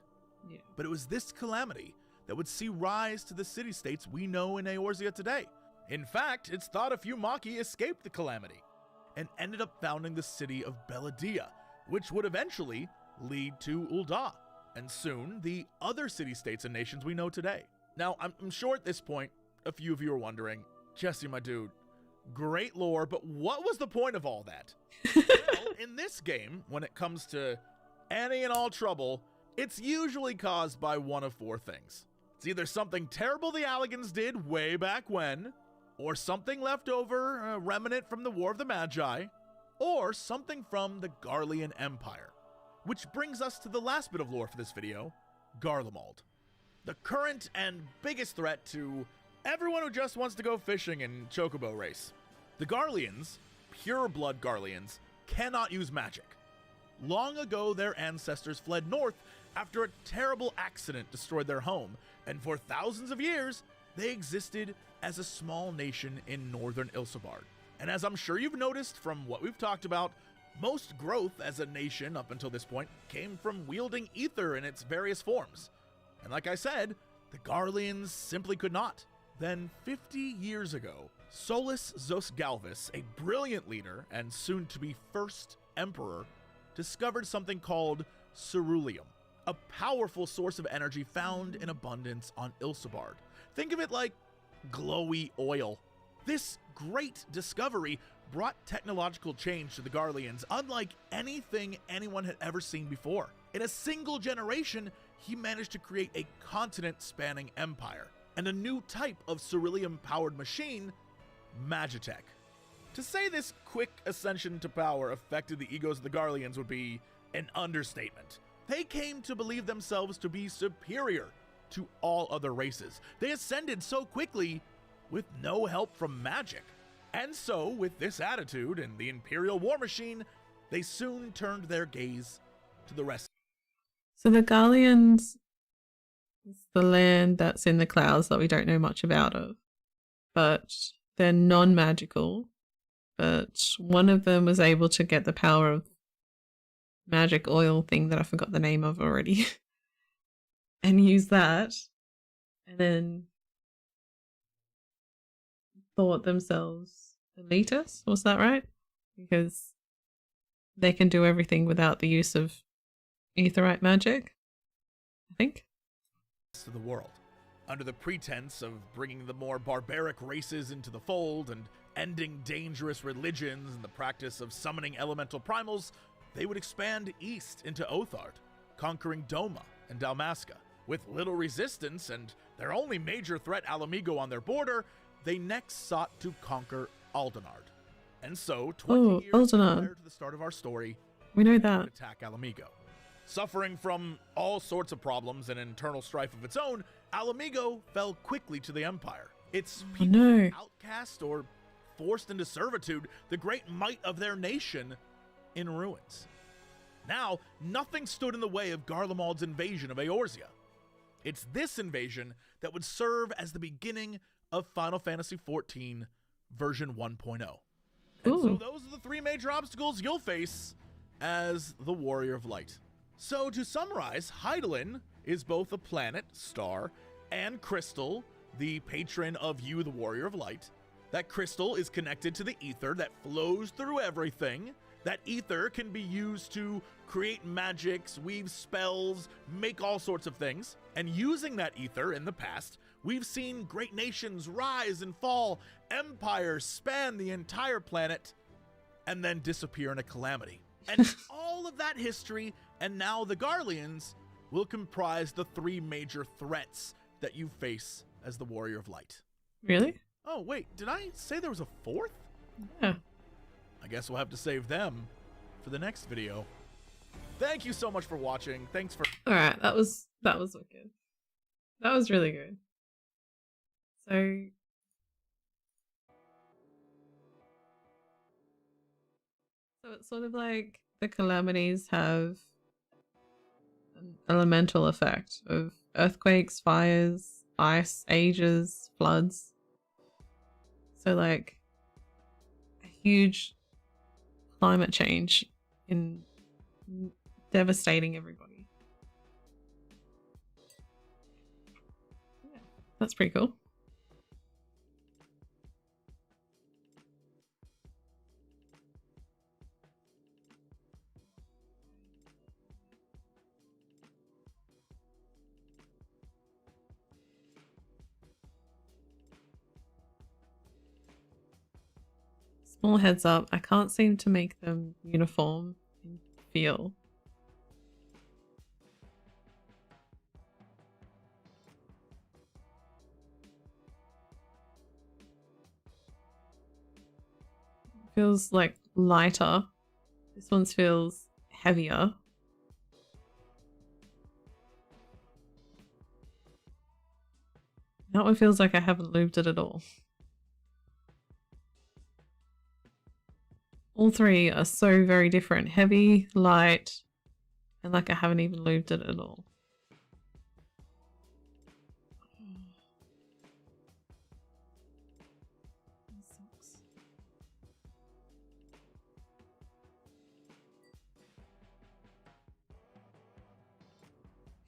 Yeah. But it was this calamity that would see rise to the city-states we know in Eorzea today. In fact, it's thought a few Maki escaped the calamity and ended up founding the city of Belladia, which would eventually lead to Ul'dah, and soon the other city-states and nations we know today. Now, I'm sure at this point, a few of you are wondering, Jesse, my dude, great lore, but what was the point of all that? Well, in this game, when it comes to any and all trouble, it's usually caused by one of four things. It's either something terrible the Alligans did way back when, or something left over, a remnant from the War of the Magi, or something from the Garlean Empire. Which brings us to the last bit of lore for this video, Garlemald. The current and biggest threat to everyone who just wants to go fishing and chocobo race. The Garleans, pure-blood Garleans, cannot use magic. Long ago, their ancestors fled north after a terrible accident destroyed their home, and for thousands of years, they existed as a small nation in northern Ilsebard. And as I'm sure you've noticed from what we've talked about, most growth as a nation up until this point came from wielding ether in its various forms. And like I said, the Garleans simply could not. Then 50 years ago, Solus Zos Galvis, a brilliant leader and soon to be first emperor, discovered something called ceruleum, a powerful source of energy found in abundance on Ilsebard. Think of it like glowy oil. This great discovery brought technological change to the Garleans unlike anything anyone had ever seen before. In a single generation, he managed to create a continent-spanning empire and a new type of ceruleum-powered machine, Magitech. To say this quick ascension to power affected the egos of the Garleans would be an understatement. They came to believe themselves to be superior to all other races. They ascended so quickly with no help from magic. And so, with this attitude and the Imperial war machine, they soon turned their gaze to the rest. So the Garleans is the land that's in the clouds that we don't know much about of. But they're non-magical. But one of them was able to get the power of magic oil thing that I forgot the name of already. And use that. And then thought themselves elitist, was that right? Because they can do everything without the use of aetherite magic, I think. To the world, under the pretense of bringing the more barbaric races into the fold and ending dangerous religions and the practice of summoning elemental primals, they would expand east into Othard, conquering Doma and Dalmasca. With little resistance and their only major threat, Alamigo, on their border, they next sought to conquer Aldenard. And so, 20 years prior to the start of our story, we know that. Attack Alamigo. Suffering from all sorts of problems and internal strife of its own, Alamigo fell quickly to the Empire. Its people outcast or forced into servitude, the great might of their nation in ruins. Now, nothing stood in the way of Garlemald's invasion of Eorzea. It's this invasion that would serve as the beginning of Final Fantasy XIV version 1.0. And so those are the three major obstacles you'll face as the Warrior of Light. So to summarize, Heidelen is both a planet, star, and crystal, the patron of you, the Warrior of Light. That crystal is connected to the ether that flows through everything. That ether can be used to create magics, weave spells, make all sorts of things. And using that ether in the past, we've seen great nations rise and fall, empires span the entire planet, and then disappear in a calamity. And all of that history, and now the Garleans, will comprise the three major threats that you face as the Warrior of Light. Really? Oh, wait, did I say there was a fourth? Yeah. I guess we'll have to save them for the next video. Thank you so much for watching. Thanks for... Alright, that was wicked. That was really good. So it's sort of like the calamities have an elemental effect of earthquakes, fires, ice, ages, floods. So like a huge climate change in devastating everybody. Yeah, that's pretty cool. Small heads up, I can't seem to make them uniform in feel. Feels like lighter. This one feels heavier. That one feels like I haven't lubed it at all. All three are so very different. Heavy, light, and like I haven't even lubed it at all. That sucks.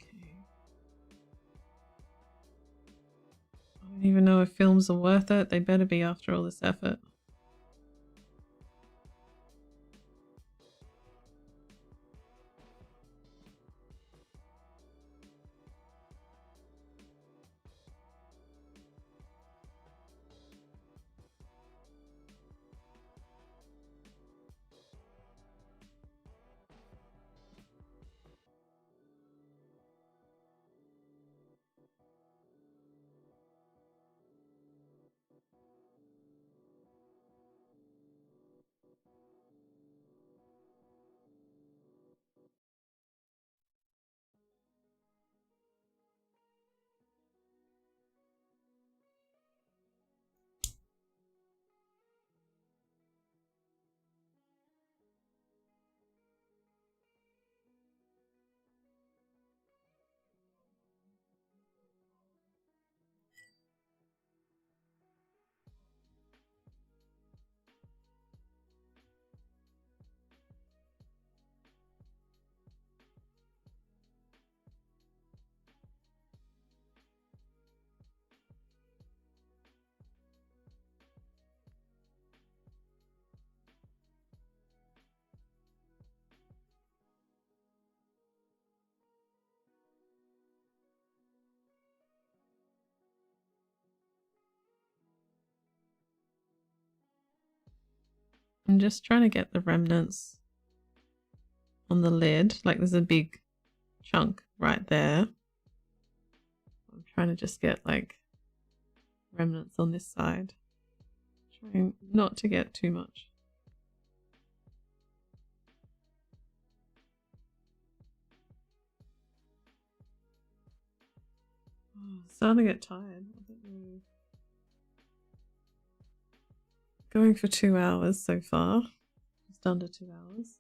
Okay. I don't even know if films are worth it. They better be after all this effort. I'm just trying to get the remnants on the lid. Like there's a big chunk right there. I'm trying to just get like remnants on this side. Trying not to get too much. Oh, starting to get tired. I don't know. Going for 2 hours so far. Just under 2 hours.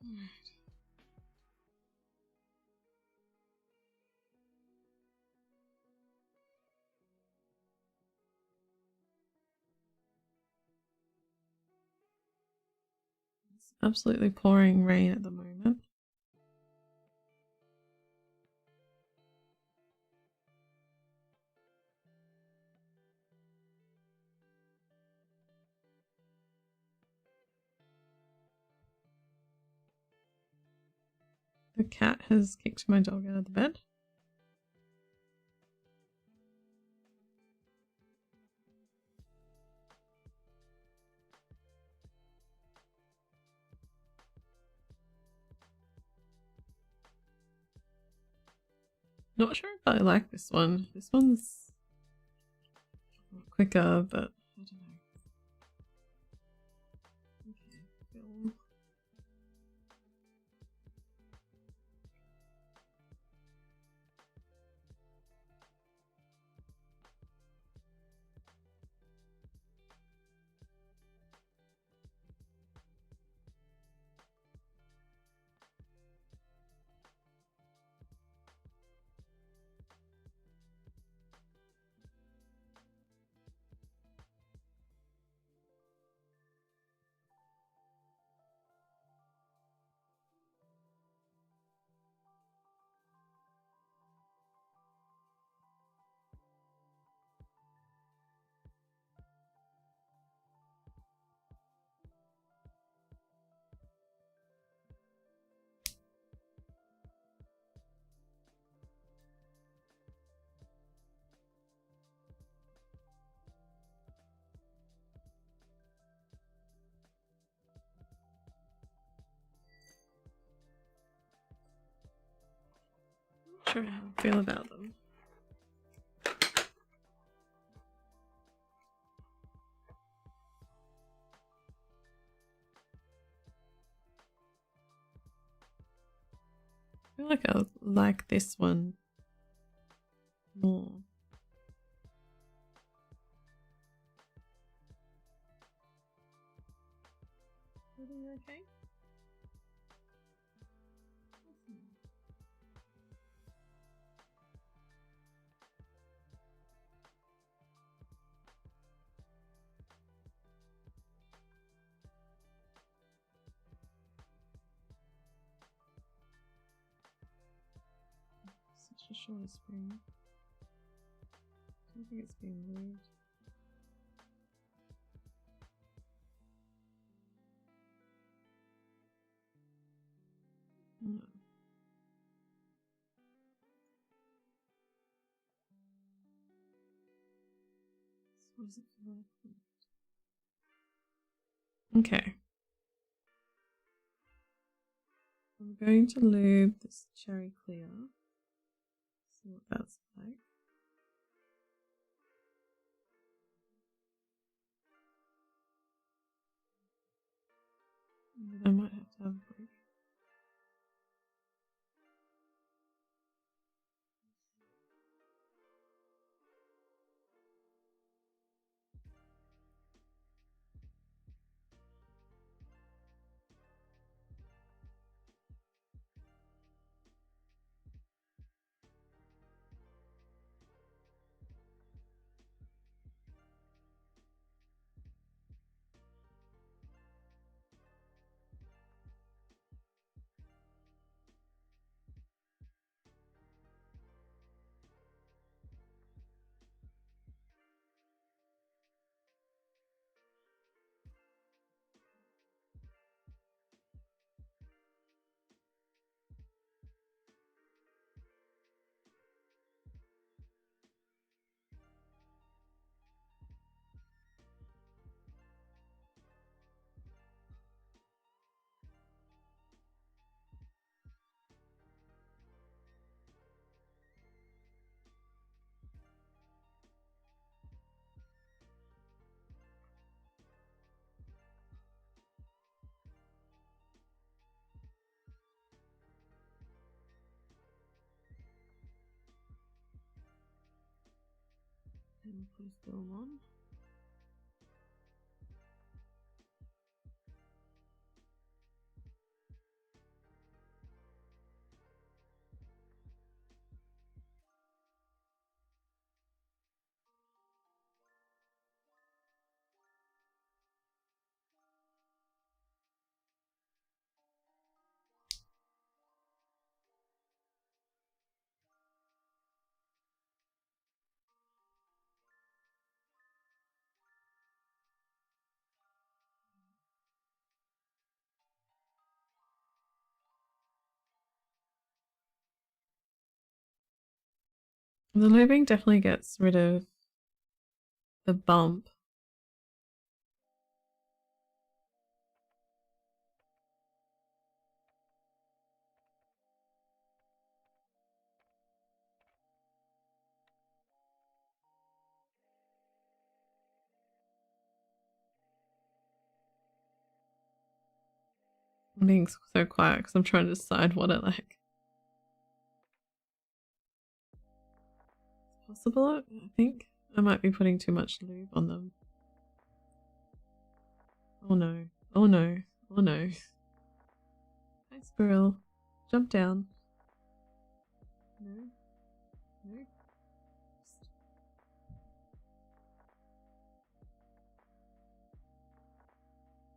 Alright. It's absolutely pouring rain at the moment. The cat has kicked my dog out of the bed. Not sure if I like this one. This one's quicker, but I don't know. Okay, fill. Not sure how I feel about them. I feel like I like this one more. Everything okay? Such a short spring. I don't think it's being moved. No. So what does it feel like? Okay. I'm going to lube this cherry clear. See what that's like. I might have to have a break. And please go on. The lubing definitely gets rid of the bump. I'm being so quiet because I'm trying to decide what I like. It's possible, I think I might be putting too much lube on them. Oh no, oh no, oh no. Hi squirrel, jump down. No, no.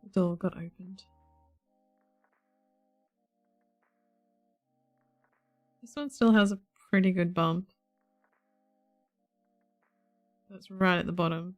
The door got opened. This one still has a pretty good bump. That's right at the bottom.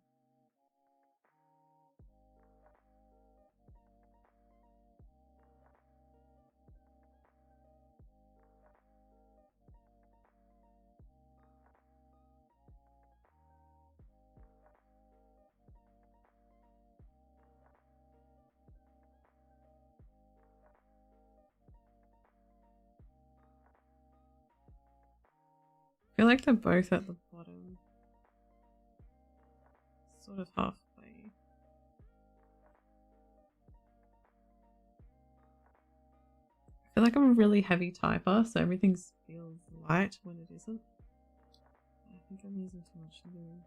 I feel like they're both at the bottom. Sort of halfway. I feel like I'm a really heavy typer, so everything feels light when it isn't. I think I'm using too much lube.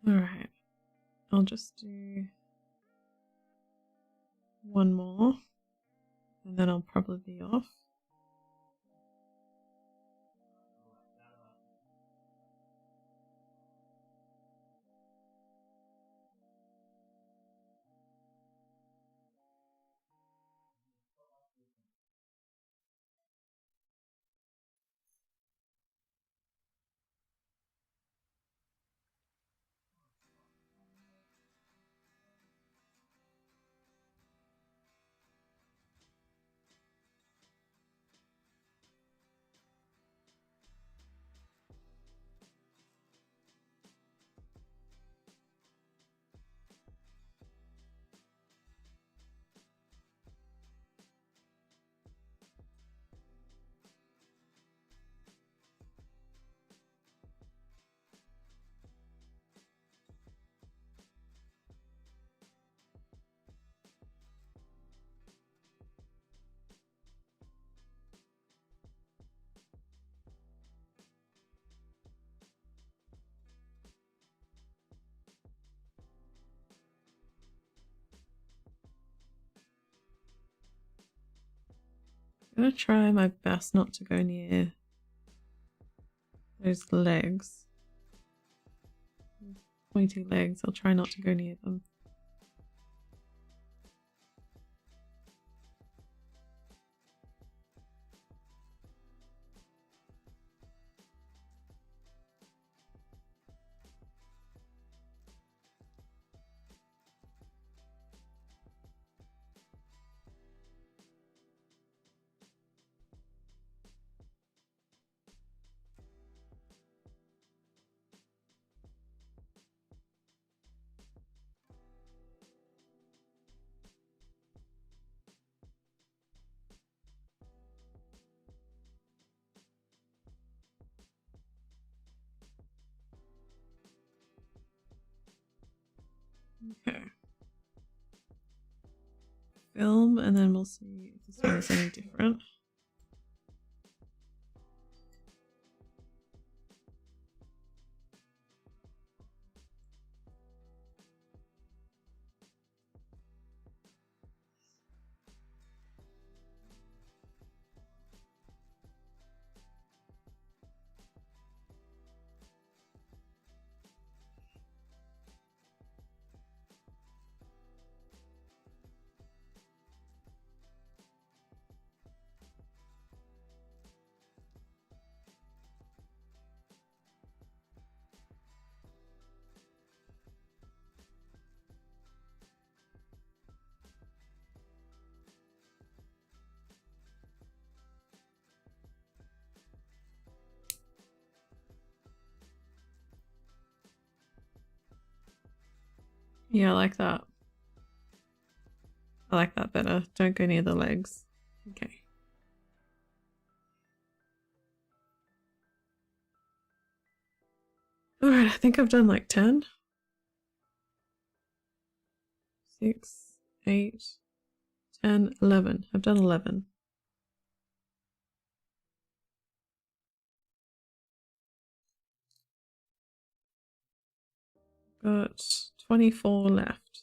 Alright. I'll just do one more. And then I'll probably be off. I'm gonna try my best not to go near those legs. Pointy legs, I'll try not to go near them. Okay. Film, and then we'll see if this one is any different. Yeah, I like that. I like that better. Don't go near the legs. Okay. Alright, I think I've done like 10. 6, 8, 10, 11. I've done 11. Got 24 left.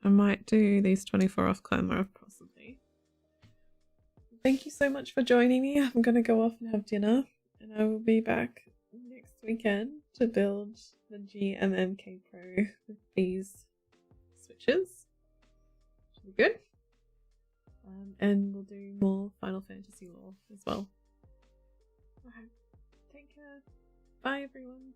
I might do these 24 off camera, possibly. Thank you so much for joining me. I'm going to go off and have dinner, and I will be back next weekend to build the GMMK Pro with these switches. Should be good. And we'll do more Final Fantasy lore as well. Alright, take care. Bye everyone.